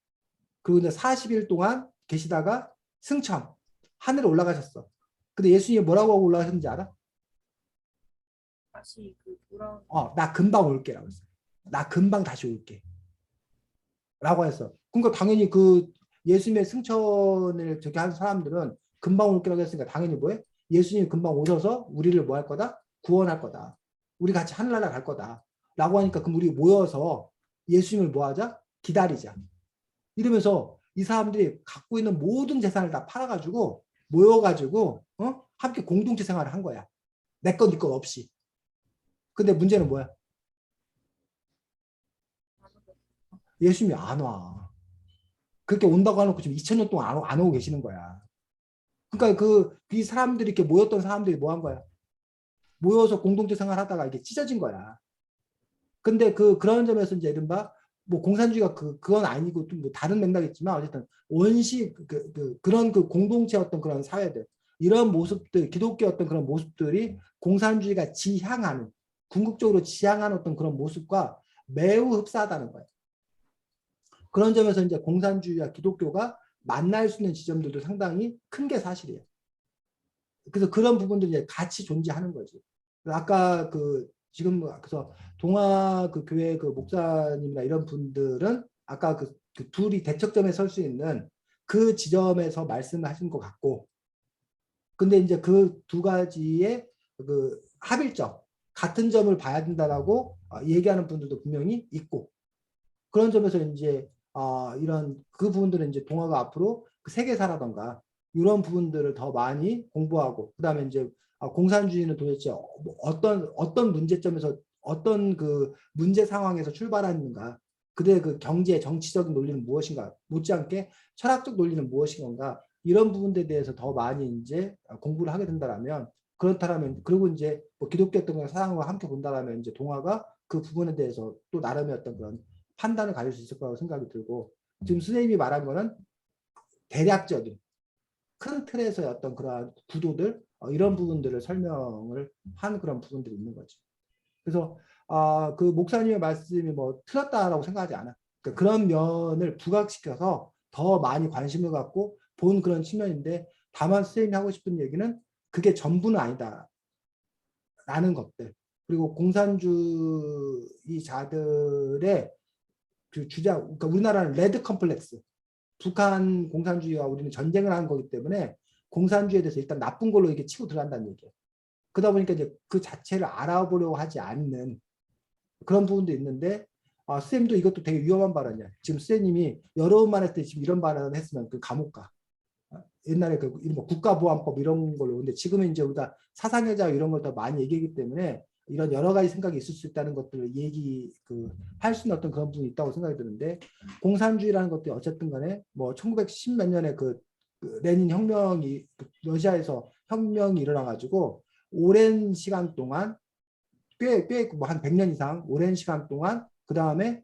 그리고 이제 40일 동안 계시다가 승천 하늘에 올라가셨어. 근데 예수님이 뭐라고 하고 올라가셨는지 알아? 다시 그 돌아온 나 금방 올게라고 했어. 나 금방 다시 올게. 라고 했어. 그러니까 당연히 그 예수님의 승천을 저렇게 한 사람들은 금방 올게라고 했으니까 당연히 뭐해? 예수님이 금방 오셔서 우리를 뭐 할 거다? 구원할 거다. 우리 같이 하늘나라 갈 거다. 라고 하니까 그럼 우리 모여서 예수님을 뭐 하자? 기다리자. 이러면서 이 사람들이 갖고 있는 모든 재산을 다 팔아가지고 모여가지고 함께 공동체 생활을 한 거야. 내 것, 네 것 없이. 근데 문제는 뭐야? 예수님이 안 와. 그렇게 온다고 해놓고 지금 2000년 동안 안 오고 계시는 거야. 그러니까 이 사람들이 이렇게 모였던 사람들이 뭐 한 거야? 모여서 공동체 생활하다가 이게 찢어진 거야. 근데 그런 점에서 이제 이른바 뭐 공산주의가 그건 아니고 또 뭐 다른 맥락이지만 어쨌든 그런 그 공동체 어떤 그런 사회들, 이런 모습들, 기독교 어떤 그런 모습들이 공산주의가 지향하는, 궁극적으로 지향하는 어떤 그런 모습과 매우 흡사하다는 거예요. 그런 점에서 이제 공산주의와 기독교가 만날 수 있는 지점들도 상당히 큰 게 사실이에요. 그래서 그런 부분들이 이제 같이 존재하는 거지. 아까 지금 그래서 동아 교회 목사님이나 이런 분들은 아까 그 둘이 대척점에 설 수 있는 그 지점에서 말씀을 하신 것 같고, 근데 이제 그 두 가지의 합일점, 같은 점을 봐야 된다라고 얘기하는 분들도 분명히 있고, 그런 점에서 이제 이런 그 부분들은 이제 동아가 앞으로 그 세계사라던가 이런 부분들을 더 많이 공부하고, 그다음에 이제 공산주의는 도대체 어떤 문제점에서 어떤 그 문제 상황에서 출발하는가, 그들의 그 경제 정치적인 논리는 무엇인가, 못지않게 철학적 논리는 무엇인가, 이런 부분들에 대해서 더 많이 이제 공부를 하게 된다라면, 그렇다라면, 그리고 이제 뭐 기독교 어떤 사상과 함께 본다라면 이제 동아가 그 부분에 대해서 또 나름의 어떤 그런 판단을 가질 수 있을 거라고 생각이 들고, 지금 선생님이 말한 거는 대략적인 큰 틀에서의 어떤 그런 구도들, 이런 부분들을 설명을 한 그런 부분들이 있는 거지. 그래서 그 목사님의 말씀이 뭐 틀렸다라고 생각하지 않아. 그러니까 그런 면을 부각시켜서 더 많이 관심을 갖고 본 그런 측면인데, 다만 선생님이 하고 싶은 얘기는 그게 전부는 아니다 라는 것들, 그리고 공산주의자들의 그 주장, 그러니까 우리나라는 레드 컴플렉스, 북한 공산주의와 우리는 전쟁을 한 거기 때문에 공산주의에 대해서 일단 나쁜 걸로 이게 치고 들어간다는 얘기예요. 그러다 보니까 이제 그 자체를 알아보려고 하지 않는 그런 부분도 있는데 쌤도 이것도 되게 위험한 발언이야. 지금 쌤님이 여러 번만 했을 때 지금 이런 발언을 했으면 그 감옥 가. 옛날에 그 뭐 국가보안법 이런 걸로 근데 지금은 이제 우리가 사상여자 이런 걸 더 많이 얘기하기 때문에 이런 여러 가지 생각이 있을 수 있다는 것들을 얘기 할 수 있는 어떤 그런 부분이 있다고 생각이 드는데 공산주의라는 것도 어쨌든 간에 뭐 1910 몇 년에 그 레닌 혁명이 러시아에서 혁명이 일어나 가지고 오랜 시간 동안 꽤 뭐 한 100년 이상 오랜 시간 동안 그 다음에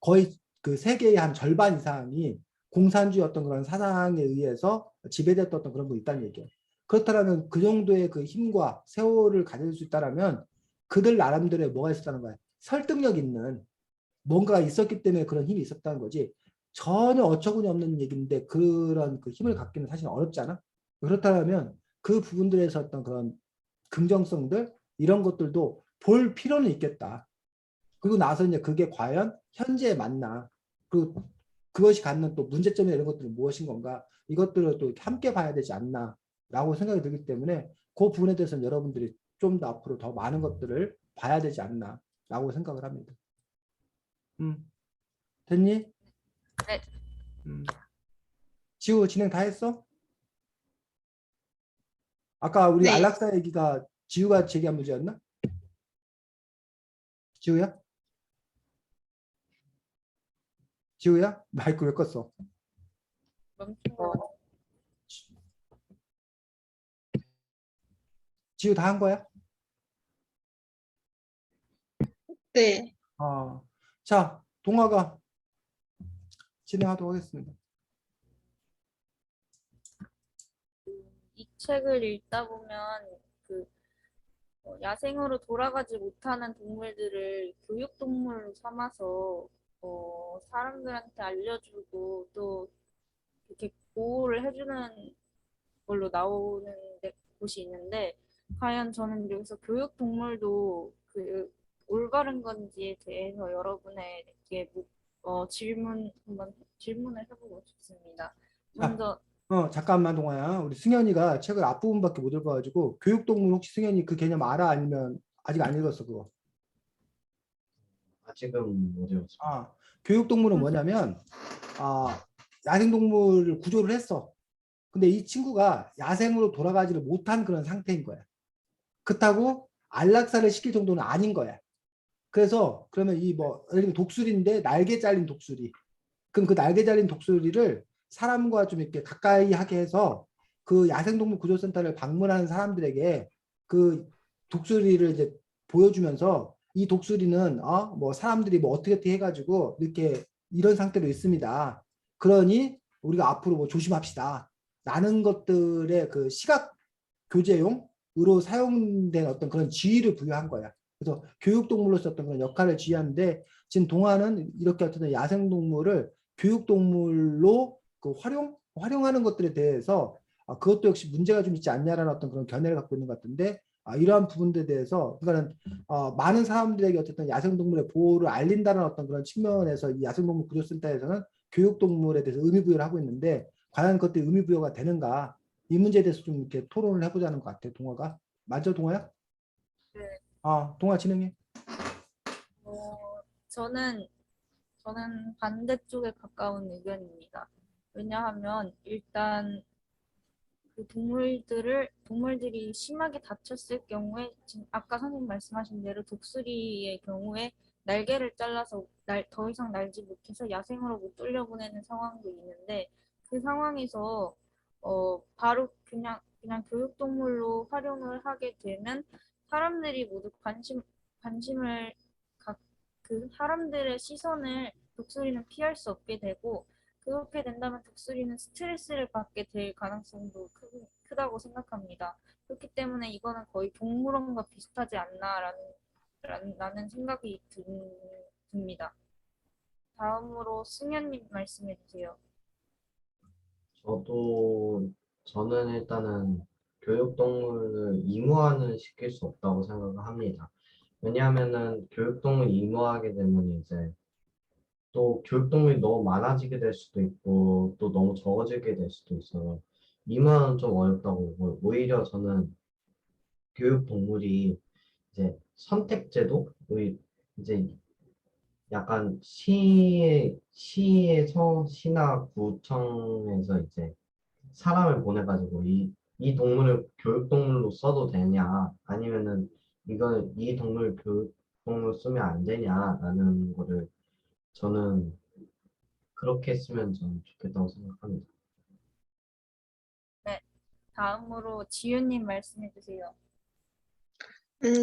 거의 그 세계의 한 절반 이상이 공산주의 어떤 그런 사상에 의해서 지배됐던 어떤 그런 부분이 있다는 얘기예요. 그렇다면 그 정도의 그 힘과 세월을 가질 수 있다면 그들 나름대로의 뭐가 있었다는 거야. 설득력 있는 뭔가가 있었기 때문에 그런 힘이 있었다는 거지. 전혀 어처구니 없는 얘기인데 그런 그 힘을 갖기는 사실 어렵잖아. 그렇다면 그 부분들에서 어떤 그런 긍정성들 이런 것들도 볼 필요는 있겠다. 그리고 나서 이제 그게 과연 현재에 맞나? 그리고 그것이 갖는 또 문제점이나 이런 것들은 무엇인 건가? 이것들을 또 함께 봐야 되지 않나라고 생각이 들기 때문에 그 부분에 대해서는 여러분들이 좀 더 앞으로 더 많은 것들을 봐야 되지 않나라고 생각을 합니다. 됐니? 네. 지우 진행 다 했어? 아까 우리 네. 안락사 얘기가 지우가 제기한 문제였나? 지우야? 지우야? 마이크 왜 껐어? 멈춘 것 같아요. 지우 다 한 거야? 네. 자, 동화가 진행하도록 하겠습니다. 이 책을 읽다 보면 그 야생으로 돌아가지 못하는 동물들을 교육동물로 삼아서 사람들한테 알려주고 또 이렇게 보호를 해주는 걸로 나오는 곳이 있는데 과연 저는 여기서 교육동물도 그 올바른 건지에 대해서 여러분에게 한번 질문을 해보고 싶습니다. 먼저 잠깐만 동아야. 우리 승현이가 책을 앞부분밖에 못 읽어가지고 교육동물 혹시 승현이 그 개념 알아? 아니면 아직 안 읽었어 그거? 아직은 못 읽었습니다. 교육동물은 뭐냐면 야생동물을 구조를 했어. 근데 이 친구가 야생으로 돌아가지를 못한 그런 상태인 거야. 그렇다고 안락사를 시킬 정도는 아닌 거야. 그래서 그러면 이 뭐 예를 들면 독수리인데 날개 잘린 독수리. 그럼 그 날개 잘린 독수리를 사람과 좀 이렇게 가까이 하게 해서 그 야생동물 구조센터를 방문하는 사람들에게 그 독수리를 이제 보여주면서 이 독수리는 뭐 사람들이 뭐 어떻게 해가지고 이렇게 이런 상태로 있습니다. 그러니 우리가 앞으로 뭐 조심합시다. 라는 것들의 그 시각 교재용으로 사용된 어떤 그런 지위를 부여한 거야. 그래서 교육동물로서 어떤 그런 역할을 지휘하는데 지금 동화는 이렇게 어떤 야생동물을 교육동물로 그 활용하는 것들에 대해서 그것도 역시 문제가 좀 있지 않냐라는 어떤 그런 견해를 갖고 있는 것 같은데 이러한 부분들에 대해서 그러니까는 많은 사람들에게 어쨌든 야생동물의 보호를 알린다는 어떤 그런 측면에서 이 야생동물 구조센터에서는 교육동물에 대해서 의미부여를 하고 있는데 과연 그것들이 의미부여가 되는가 이 문제에 대해서 좀 이렇게 토론을 해보자는 것 같아 동화가. 맞아 동화야? 네. 동화 진행해. 저는 반대쪽에 가까운 의견입니다. 왜냐하면 일단 그 동물들이 심하게 다쳤을 경우에 지금 아까 선생님 말씀하신 대로 독수리의 경우에 날개를 잘라서 더 이상 날지 못해서 야생으로 못 돌려보내는 상황도 있는데 그 상황에서 바로 그냥 교육동물로 활용을 하게 되면 사람들이 모두 관심을 그 사람들의 시선을 독수리는 피할 수 없게 되고 그렇게 된다면 독수리는 스트레스를 받게 될 가능성도 크다고 생각합니다. 그렇기 때문에 이거는 거의 동물원과 비슷하지 않나라는 생각이 듭니다. 다음으로 승현님 말씀해 주세요. 저는 일단은 교육동물을 의무화는 시킬 수 없다고 생각을 합니다. 왜냐하면은 교육동물 의무화하게 되면 이제 또 교육동물이 너무 많아지게 될 수도 있고 또 너무 적어지게 될 수도 있어요. 의무화는 좀 어렵다고 보고 오히려 저는 교육동물이 이제 선택제도, 이제 약간 시나 구청에서 이제 사람을 보내가지고 이 동물을 교육동물로 써도 되냐, 아니면은 이 동물 교육동물 쓰면 안 되냐라는 거를 저는 그렇게 했으면 저는 좋겠다고 생각합니다. 네, 다음으로 지윤님 말씀해 주세요.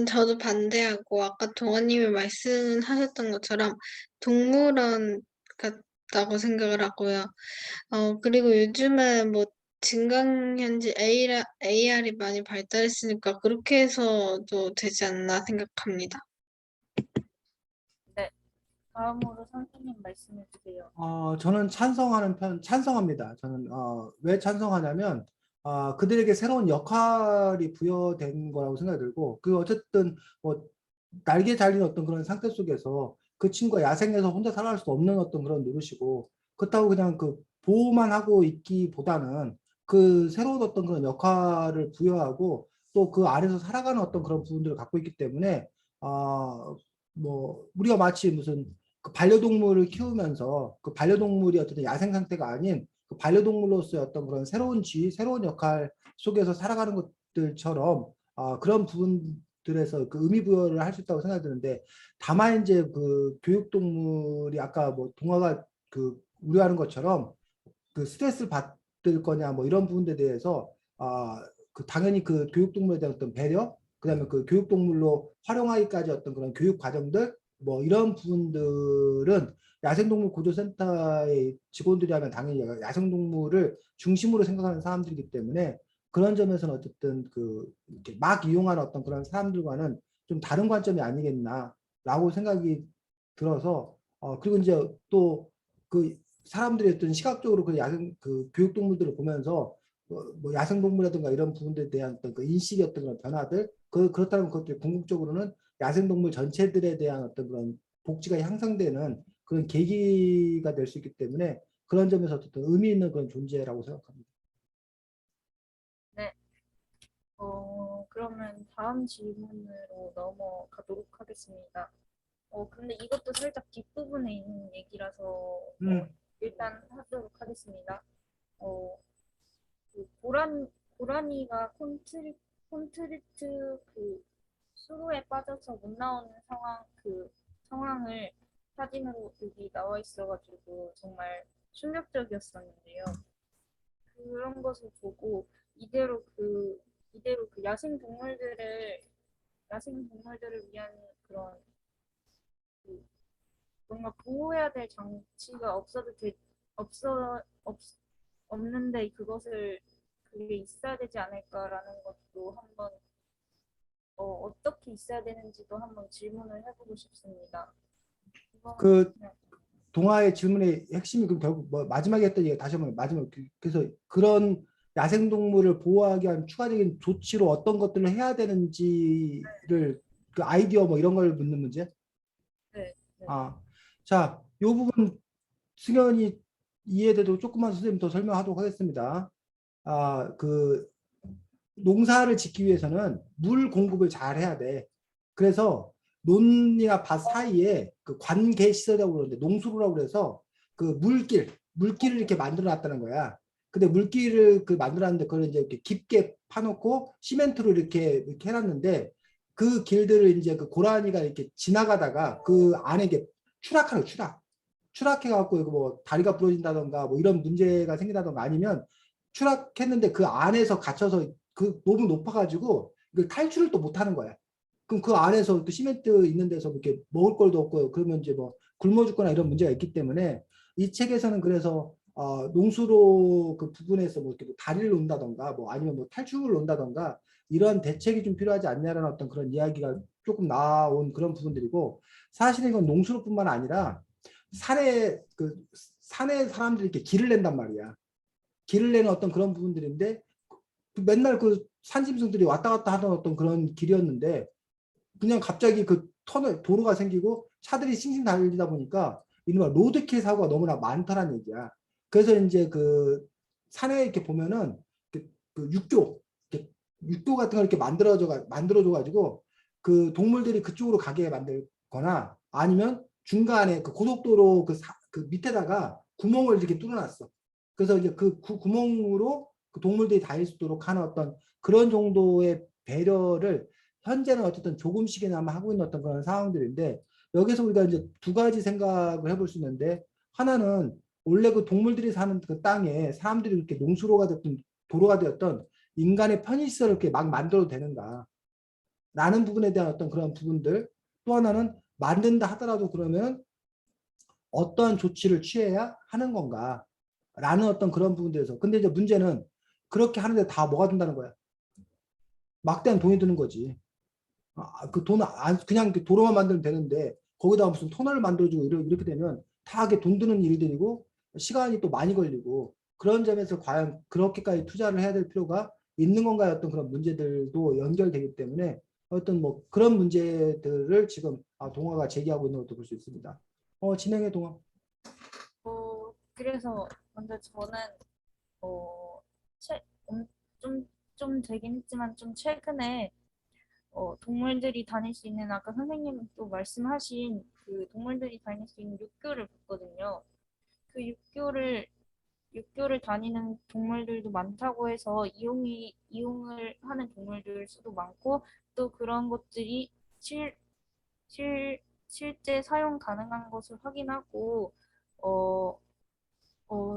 저도 반대하고 아까 동아님이 말씀하셨던 것처럼 동물원 같다고 생각을 하고요. 그리고 요즘에 뭐 증강현지 AR이 많이 발달했으니까 그렇게 해서도 되지 않나 생각합니다. 네, 다음으로 선생님 말씀해 주세요. 저는 찬성합니다. 저는 왜 찬성하냐면 그들에게 새로운 역할이 부여된 거라고 생각이 들고 그 어쨌든 뭐 날개 달린 어떤 그런 상태 속에서 그 친구가 야생에서 혼자 살아갈 수 없는 어떤 그런 노릇이고 그렇다고 그냥 그 보호만 하고 있기보다는 그 새로운 어떤 그런 역할을 부여하고 또 그 안에서 살아가는 어떤 그런 부분들을 갖고 있기 때문에 뭐 우리가 마치 무슨 그 반려동물을 키우면서 그 반려동물이 어쨌든 야생 상태가 아닌 그 반려동물로서의 어떤 그런 새로운 지위, 새로운 역할 속에서 살아가는 것들처럼 그런 부분들에서 그 의미 부여를 할 수 있다고 생각이 드는데 다만 이제 그 교육동물이 아까 뭐 동화가 그 우려하는 것처럼 그 스트레스를 받을 거냐 뭐 이런 부분에 대해서 그 당연히 그 교육동물에 대한 어떤 배려 그다음에 그 교육동물로 활용하기까지 어떤 그런 교육 과정들 뭐 이런 부분들은 야생동물 구조센터의 직원들이 하면 당연히 야생동물을 중심으로 생각하는 사람들이기 때문에 그런 점에서는 어쨌든 그 이렇게 막 이용하는 어떤 그런 사람들과는 좀 다른 관점이 아니겠나라고 생각이 들어서 그리고 이제 또 그 사람들이 어떤 시각적으로 그 야생 그 교육동물들을 보면서 뭐 야생동물이라든가 이런 부분들에 대한 어떤 그 인식의 어떤 그런 변화들 그렇다면 그것들이 궁극적으로는 야생동물 전체들에 대한 어떤 그런 복지가 향상되는 그런 계기가 될 수 있기 때문에 그런 점에서 어떤 의미 있는 그런 존재라고 생각합니다. 네, 그러면 다음 질문으로 넘어가도록 하겠습니다. 근데 이것도 살짝 뒷부분에 있는 얘기라서 일단 하도록 하겠습니다. 어, 그 고라니가 콘트리트 그 수로에 빠져서 못 나오는 상황을 사진으로 여기 나와 있어가지고 정말 충격적이었었는데요. 그런 것을 보고 이대로 그 야생 동물들을 위한 그런 그 뭔가 보호해야 될 장치가 없어 없, 없는데 그게 있어야 되지 않을까라는 것도 한번 어떻게 있어야 되는지도 한번 질문을 해보고 싶습니다. 그 그냥 동화의 질문의 핵심이 그럼 결국 뭐 마지막에 했던 얘기 다시 한번 마지막 그래서 그런 야생동물을 보호하기 위한 추가적인 조치로 어떤 것들을 해야 되는지를 그 아이디어 뭐 이런 걸 묻는 문제? 네, 네, 자, 이 부분 승현이 이해돼도 조금만 선생님 더 설명하도록 하겠습니다. 그 농사를 짓기 위해서는 물 공급을 잘 해야 돼. 그래서 논이나 밭 사이에 그 관계 시설이라고 그러는데 농수로라고 그래서 그 물길을 이렇게 만들어 놨다는 거야. 근데 물길을 그 만들어 놨는데 그걸 이제 이렇게 깊게 파놓고 시멘트로 이렇게 해놨는데 그 길들을 이제 그 고라니가 이렇게 지나가다가 그 안에 이게 추락하는 추락해갖고 뭐 다리가 부러진다던가 뭐 이런 문제가 생긴다던가 아니면 추락했는데 그 안에서 갇혀서 그 너무 높아가지고 그 탈출을 또 못하는 거야. 그럼 그 안에서 그 시멘트 있는 데서 이렇게 먹을 걸도 없고 그러면 이제 뭐 굶어 죽거나 이런 문제가 있기 때문에 이 책에서는 그래서 농수로 그 부분에서 뭐 이렇게 뭐 다리를 놓는다던가 뭐 아니면 뭐 탈출을 놓는다던가 이런 대책이 좀 필요하지 않냐라는 어떤 그런 이야기가 조금 나온 그런 부분들이고 사실은 이건 농수로뿐만 아니라 산에 사람들이 이렇게 길을 낸단 말이야. 길을 내는 어떤 그런 부분들인데 맨날 그 산짐승들이 왔다 갔다 하던 어떤 그런 길이었는데 그냥 갑자기 그 도로가 생기고 차들이 싱싱 달리다 보니까 이른바 로드킬 사고가 너무나 많다는 얘기야. 그래서 이제 그 산에 이렇게 보면은 그 육교 같은 걸 이렇게 만들어줘 가지고 그 동물들이 그쪽으로 가게 만들거나 아니면 중간에 그 고속도로 그 밑에다가 구멍을 이렇게 뚫어놨어. 그래서 이제 그 구멍으로 그 동물들이 다닐 수 있도록 하는 어떤 그런 정도의 배려를 현재는 어쨌든 조금씩이나마 하고 있는 어떤 그런 상황들인데, 여기서 우리가 이제 두 가지 생각을 해볼 수 있는데, 하나는 원래 그 동물들이 사는 그 땅에 사람들이 이렇게 농수로가 됐든 도로가 되었던 인간의 편의시설을 이렇게 막 만들어도 되는가 라는 부분에 대한 어떤 그런 부분들, 또 하나는 만든다 하더라도 그러면 어떠한 조치를 취해야 하는 건가 라는 어떤 그런 부분들에서, 근데 이제 문제는 그렇게 하는데 다 뭐가 된다는 거야. 막대한 돈이 드는 거지. 그 돈 그냥 이렇게 도로만 만들면 되는데 거기다가 무슨 터널을 만들어주고 이렇게 되면 다 돈 드는 일들이고 시간이 또 많이 걸리고, 그런 점에서 과연 그렇게까지 투자를 해야 될 필요가 있는 건가요? 어떤 그런 문제들도 연결되기 때문에 어떤 뭐 그런 문제들을 지금 동아가 제기하고 있는 것도 볼 수 있습니다. 진행해 동아. 그래서 먼저 저는 어, 최, 좀 되긴 했지만 좀 최근에 동물들이 다닐 수 있는 아까 선생님 또 말씀하신 그 동물들이 다닐 수 있는 육교를 봤거든요. 그 육교를 다니는 동물들도 많다고 해서 이용을 하는 동물들 수도 많고 또 그런 것들이 실, 실제 사용 가능한 것을 확인하고 어,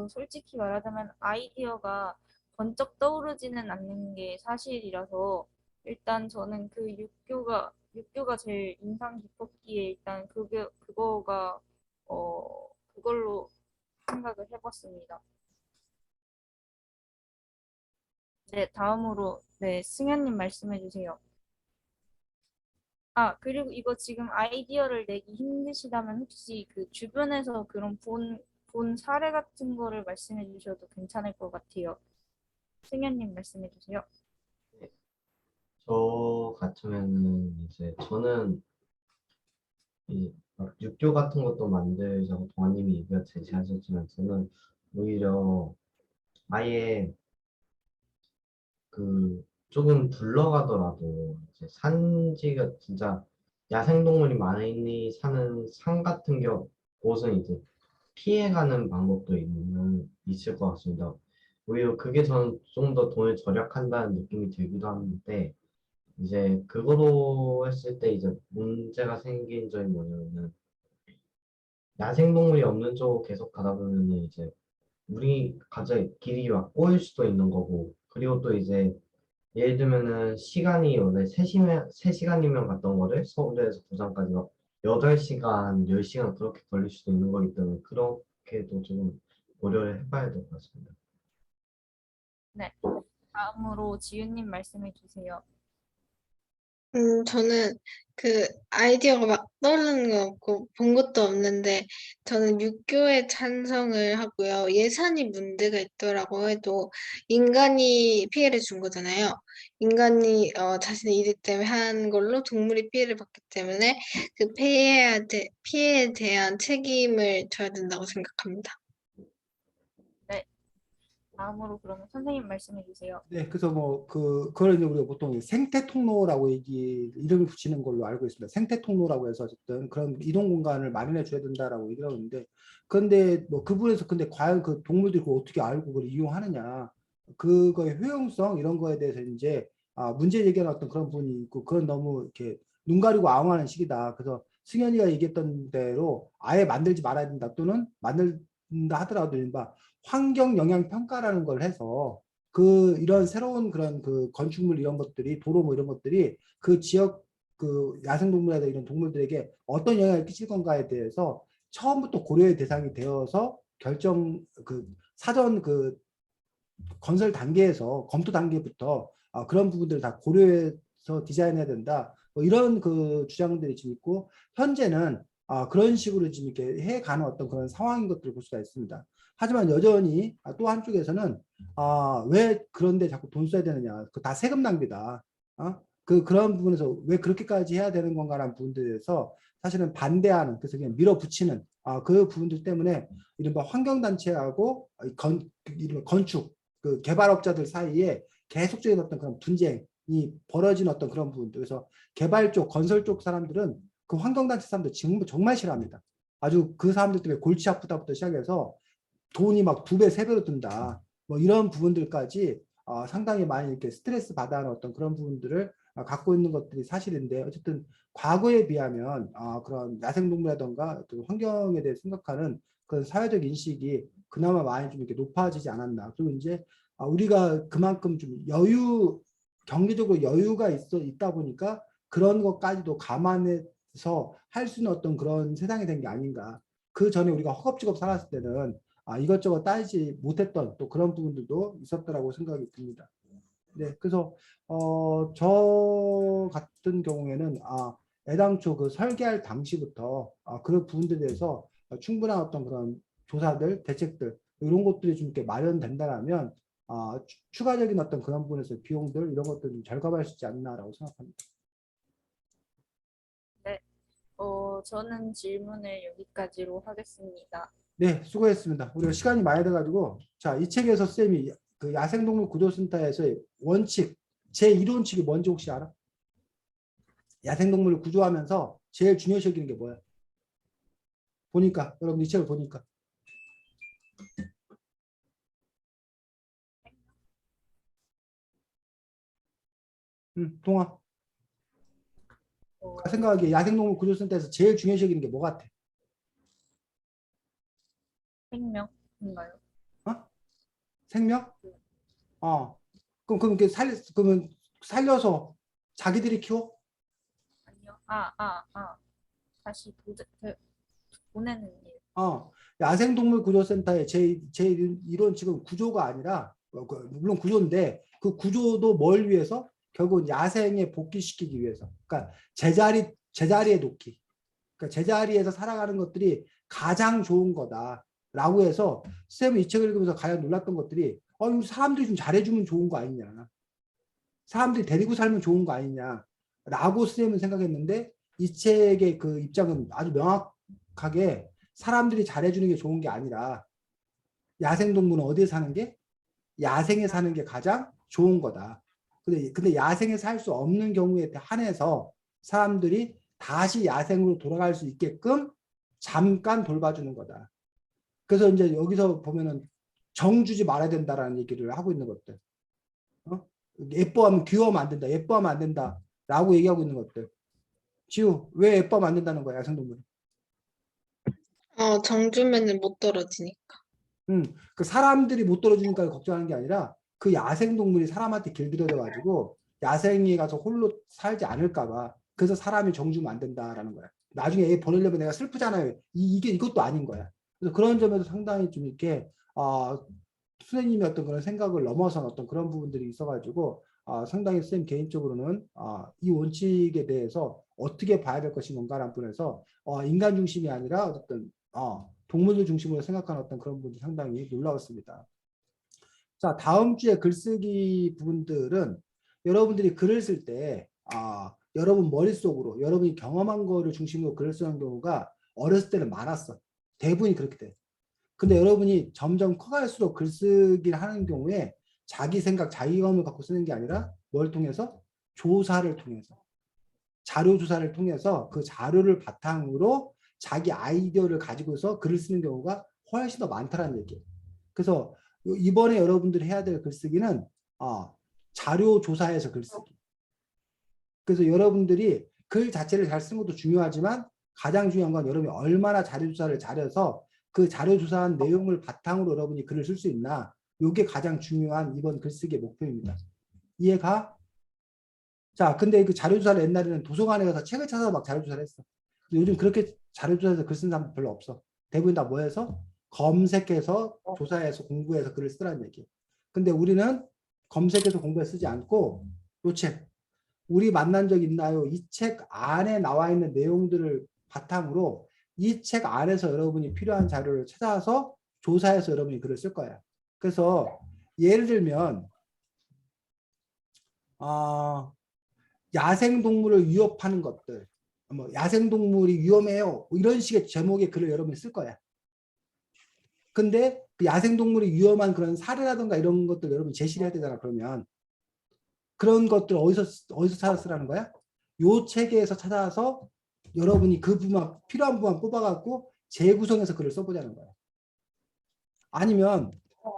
솔직히 말하자면 아이디어가 번쩍 떠오르지는 않는 게 사실이라서 일단 저는 그 육교가 제일 인상 깊었기에 일단 그거가 그걸로 생각을 해봤습니다. 네, 다음으로 네, 승현님 말씀해 주세요. 그리고 이거 지금 아이디어를 내기 힘드시다면 혹시 그 주변에서 그런 본 사례 같은 거를 말씀해 주셔도 괜찮을 것 같아요. 승현님 말씀해 주세요. 저 같으면은 이제 저는 막 육교 같은 것도 만들자고 동아님이 의견 제시하셨지만 저는 오히려 아예 그 조금 불러가더라도 이제 산지가 진짜 야생동물이 많이 사는 산 같은 곳은 이제 피해가는 방법도 있을 것 같습니다. 오히려 그게 저는 좀 더 돈을 절약한다는 느낌이 들기도 하는데, 이제 그거로 했을 때 이제 문제가 생긴 점이 뭐냐면은 야생동물이 없는 쪽 계속 가다 보면은 이제 우리 가자 길이 막 꼬일 수도 있는 거고, 그리고 또 이제 예를 들면은 시간이 원래 3시간이면 갔던 거를 서울에서 부산까지 막 8시간, 10시간 그렇게 걸릴 수도 있는 거기 때문에 그렇게도 좀 고려를 해봐야 될 것 같습니다. 네, 다음으로 지윤님 말씀해 주세요. 저는 그 아이디어가 막 떠오르는 거 없고 본 것도 없는데 저는 육교에 찬성을 하고요. 예산이 문제가 있더라고 해도 인간이 피해를 준 거잖아요. 인간이 자신의 이득 때문에 한 걸로 동물이 피해를 받기 때문에 그 피해에 대한 책임을 져야 된다고 생각합니다. 네, 다음으로 그러면 선생님 말씀해 주세요. 네, 그래서 뭐 그걸 이제 우리가 보통 생태 통로라고 이름을 붙이는 걸로 알고 있습니다. 생태 통로라고 해서 어쨌든 그런 이동 공간을 마련해 줘야 된다라고 얘기를 하는데, 그런데 뭐 그분에서 근데 과연 그 동물들이 그걸 어떻게 알고 그걸 이용하느냐, 그거의 효용성 이런 거에 대해서 이제 문제 제기하는 어떤 그런 부분이 있고, 그건 너무 이렇게 눈 가리고 아웅하는 식이다. 그래서 승현이가 얘기했던 대로 아예 만들지 말아야 된다, 또는 만들다 하더라도 이른바 환경 영향 평가라는 걸 해서 이런 새로운 그런 그 건축물 이런 것들이 도로 뭐 이런 것들이 그 지역 그 야생동물이나 이런 동물들에게 어떤 영향을 끼칠 건가에 대해서 처음부터 고려의 대상이 되어서 사전 그 건설 단계에서 검토 단계부터 그런 부분들을 다 고려해서 디자인해야 된다. 뭐 이런 그 주장들이 지금 있고, 현재는 그런 식으로 지금 이렇게 해가는 어떤 그런 상황인 것들을 볼 수가 있습니다. 하지만 여전히 또 한쪽에서는 왜 그런데 자꾸 돈 써야 되느냐, 그 다 세금 낭비다. 그런 부분에서 왜 그렇게까지 해야 되는 건가라는 부분들에 대해서 사실은 반대하는, 그래서 그냥 밀어붙이는 그 부분들 때문에 이른바 환경단체하고 건축 그 개발업자들 사이에 계속적인 어떤 그런 분쟁이 벌어진 어떤 그런 부분들. 그래서 개발 쪽, 건설 쪽 사람들은 그 환경단체 사람들 지금 정말 싫어합니다. 아주 그 사람들 때문에 골치 아프다부터 시작해서 돈이 막 2배, 3배로 든다. 뭐 이런 부분들까지 상당히 많이 이렇게 스트레스 받아 하는 어떤 그런 부분들을 갖고 있는 것들이 사실인데, 어쨌든 과거에 비하면 그런 야생동물이라던가 어떤 환경에 대해 생각하는 그런 사회적 인식이 그나마 많이 좀 이렇게 높아지지 않았나. 그리고 이제 우리가 그만큼 좀 경제적으로 여유가 있다 보니까 그런 것까지도 감안해서 할 수 있는 어떤 그런 세상이 된 게 아닌가. 그 전에 우리가 허겁지겁 살았을 때는 이것저것 따지지 못했던 또 그런 부분들도 있었더라고 생각이 듭니다. 네, 그래서 저 같은 경우에는 애당초 그 설계할 당시부터 그런 부분들에 대해서 충분한 어떤 그런 조사들, 대책들 이런 것들이 좀 이렇게 마련된다면 추가적인 어떤 그런 부분에서 비용들 이런 것들 좀 절감할 수 있지 않나라고 생각합니다. 네. 저는 질문을 여기까지로 하겠습니다. 네, 수고했습니다. 우리가 시간이 많이 돼가지고 자, 이 책에서 쌤이 그 야생동물 구조센터에서의 원칙, 제1원칙이 뭔지 혹시 알아? 야생동물을 구조하면서 제일 중요시 여기는 게 뭐야? 보니까 여러분 이 책을 보니까 동아 어, 생각하기에 야생동물 구조센터에서 제일 중요시 여기는 게 뭐 같아? 생명인가요? 어? 생명? 그럼 이렇게 그러면 살려서 자기들이 키워? 아니요. 다시 보내는 일. 야생동물 구조센터의 이런 지금 구조가 아니라 물론 구조인데 그 구조도 뭘 위해서? 결국 야생에 복귀시키기 위해서. 그러니까 제자리에 놓기. 그러니까 제자리에서 살아가는 것들이 가장 좋은 거다라고 해서 쌤이 이 책을 읽으면서 가장 놀랐던 것들이 사람들이 좀 잘해주면 좋은 거 아니냐. 사람들이 데리고 살면 좋은 거 아니냐라고 쌤은 생각했는데 이 책의 그 입장은 아주 명확하게 사람들이 잘해주는 게 좋은 게 아니라 야생동물은 어디에 사는 게? 야생에 사는 게 가장 좋은 거다. 근데 야생에 살 수 없는 경우에 한해서 사람들이 다시 야생으로 돌아갈 수 있게끔 잠깐 돌봐주는 거다. 그래서 이제 여기서 보면은 정 주지 말아야 된다라는 얘기를 하고 있는 것들. 예뻐하면 귀여우면 안 된다. 예뻐하면 안 된다. 라고 얘기하고 있는 것들. 지우, 왜 예뻐하면 안 된다는 거야, 야생동물? 정주면은 못 떨어지니까. 그 사람들이 못 떨어지니까 걱정하는 게 아니라 그 야생동물이 사람한테 길들여져 가지고 야생에 가서 홀로 살지 않을까 봐. 그래서 사람이 정주면 안 된다라는 거야. 나중에 애 버리려면 내가 슬프잖아요. 이것도 아닌 거야. 그래서 그런 점에서 상당히 좀 이렇게 선생님의 어떤 그런 생각을 넘어선 어떤 그런 부분들이 있어가지고 상당히 선생님 개인적으로는 이 원칙에 대해서 어떻게 봐야 될 것인가라는 부분에서 인간 중심이 아니라 어떤 동물들 중심으로 생각하는 어떤 그런 부분이 상당히 놀라웠습니다. 자, 다음 주에 글쓰기 부분들은 여러분들이 글을 쓸 때 여러분 머릿속으로 여러분이 경험한 거를 중심으로 글을 쓰는 경우가 어렸을 때는 많았어. 대부분이 그렇게 돼. 근데 여러분이 점점 커갈수록 글쓰기를 하는 경우에 자기 생각, 자기 경험을 갖고 쓰는 게 아니라 뭘 통해서? 조사를 통해서. 자료 조사를 통해서 그 자료를 바탕으로 자기 아이디어를 가지고서 글을 쓰는 경우가 훨씬 더 많다는 얘기예요. 그래서 이번에 여러분들이 해야 될 글쓰기는 자료 조사에서 글쓰기. 그래서 여러분들이 글 자체를 잘 쓰는 것도 중요하지만 가장 중요한 건 여러분이 얼마나 자료 조사를 잘해서 그 자료 조사한 내용을 바탕으로 여러분이 글을 쓸 수 있나. 이게 가장 중요한 이번 글쓰기의 목표입니다. 이해가? 자, 근데 그 자료 조사를 옛날에는 도서관에 가서 책을 찾아서 막 자료 조사를 했어. 요즘 그렇게 자료 조사해서 글 쓰는 사람 별로 없어. 대부분 다 뭐 해서? 검색해서 조사해서 공부해서 글을 쓰라는 얘기예요. 근데 우리는 검색해서 공부해 쓰지 않고 요 책, 우리 만난 적 있나요? 이 책 안에 나와 있는 내용들을 바탕으로 이 책 안에서 여러분이 필요한 자료를 찾아서 조사해서 여러분이 글을 쓸 거야. 그래서 예를 들면 야생동물을 위협하는 것들, 뭐 야생동물이 위험해요, 뭐 이런 식의 제목의 글을 여러분이 쓸 거야. 근데 그 야생동물이 위험한 그런 사례라든가 이런 것들 여러분이 제시를 해야 되잖아. 그러면 그런 것들 어디서 찾아 쓰라는 거야? 요 책에서 찾아서 여러분이 그 부분 필요한 부분 뽑아갖고 재구성해서 글을 써보자는 거예요. 아니면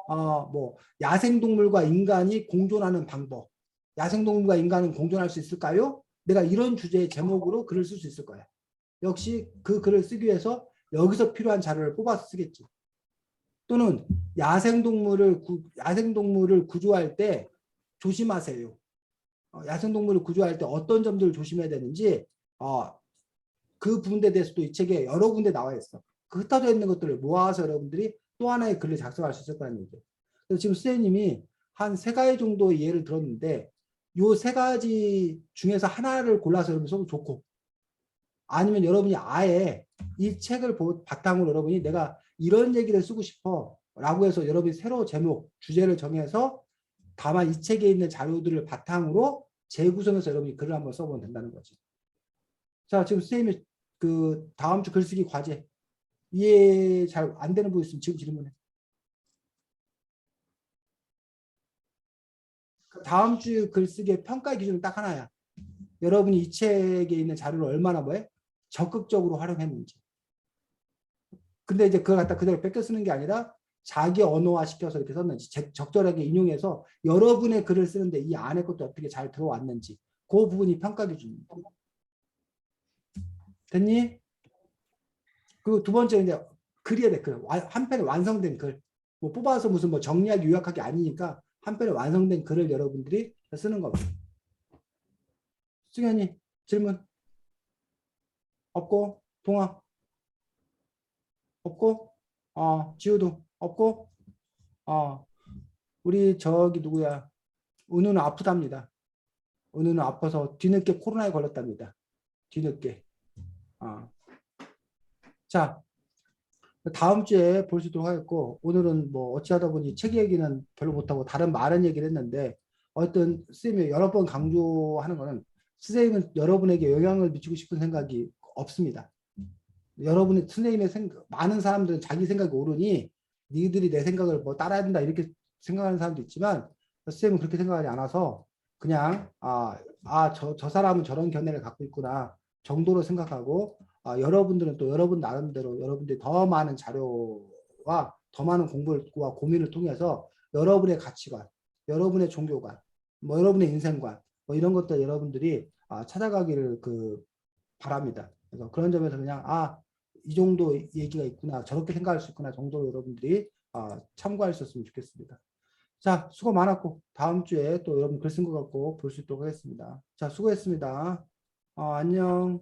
뭐 야생동물과 인간이 공존하는 방법. 야생동물과 인간은 공존할 수 있을까요? 내가 이런 주제의 제목으로 글을 쓸 수 있을 거야. 역시 그 글을 쓰기 위해서 여기서 필요한 자료를 뽑아서 쓰겠지. 또는 야생동물을 구조할 때 조심하세요. 야생동물을 구조할 때 어떤 점들을 조심해야 되는지 그 부분에 대해서도 이 책에 여러 군데 나와 있어. 그 흩어져 있는 것들을 모아서 여러분들이 또 하나의 글을 작성할 수 있을 거라는 얘기예요. 그래서 지금 선생님이 한 3가지 정도의 예를 들었는데 이 3가지 중에서 하나를 골라서 여러분 써도 좋고, 아니면 여러분이 아예 이 책을 바탕으로 여러분이 내가 이런 얘기를 쓰고 싶어 라고 해서 여러분이 새로 제목, 주제를 정해서 다만 이 책에 있는 자료들을 바탕으로 재구성해서 여러분이 글을 한번 써보면 된다는 거지. 자, 지금 선생님이 그 다음 주 글쓰기 과제 이해 잘 안 되는 부분 있으면 지금 질문해. 다음 주 글쓰기의 평가 기준은 딱 하나야. 여러분이 이 책에 있는 자료를 얼마나 적극적으로 활용했는지. 근데 이제 그걸 갖다 그대로 뺏겨 쓰는 게 아니라 자기 언어화 시켜서 이렇게 썼는지, 적절하게 인용해서 여러분의 글을 쓰는데 이 안에 것도 어떻게 잘 들어왔는지, 그 부분이 평가 기준입니다. 됐니? 그리고 두 번째 이제 글이야 돼. 한 편에 완성된 글. 뭐 뽑아서 무슨 뭐 정리하기 요약하기 아니니까 한 편에 완성된 글을 여러분들이 쓰는 겁니다. 승현이 질문 없고, 동아 없고, 지우도 없고, 우리 저기 누구야? 은우는 아프답니다. 은우는 아파서 뒤늦게 코로나에 걸렸답니다. 뒤늦게. 자, 다음 주에 볼 수 있도록 하겠고, 오늘은 뭐 어찌하다 보니 책 얘기는 별로 못하고 다른 많은 얘기를 했는데, 어떤 선생님이 여러 번 강조하는 거는 선생님은 여러분에게 영향을 미치고 싶은 생각이 없습니다. 여러분의 선생님의 많은 사람들은 자기 생각이 옳으니 니들이 내 생각을 뭐 따라야 된다 이렇게 생각하는 사람도 있지만, 선생님은 그렇게 생각하지 않아서 그냥 저 사람은 저런 견해를 갖고 있구나 정도로 생각하고, 여러분들은 또 여러분 나름대로 여러분들이 더 많은 자료와 더 많은 공부와 고민을 통해서 여러분의 가치관, 여러분의 종교관, 뭐 여러분의 인생관, 뭐 이런 것들 여러분들이 찾아가기를 바랍니다. 그래서 그런 점에서 그냥 이 정도 얘기가 있구나, 저렇게 생각할 수 있구나 정도로 여러분들이 참고하셨으면 좋겠습니다. 자, 수고 많았고 다음 주에 또 여러분 글 쓴 것 같고 볼 수 있도록 하겠습니다. 자, 수고했습니다. 안녕.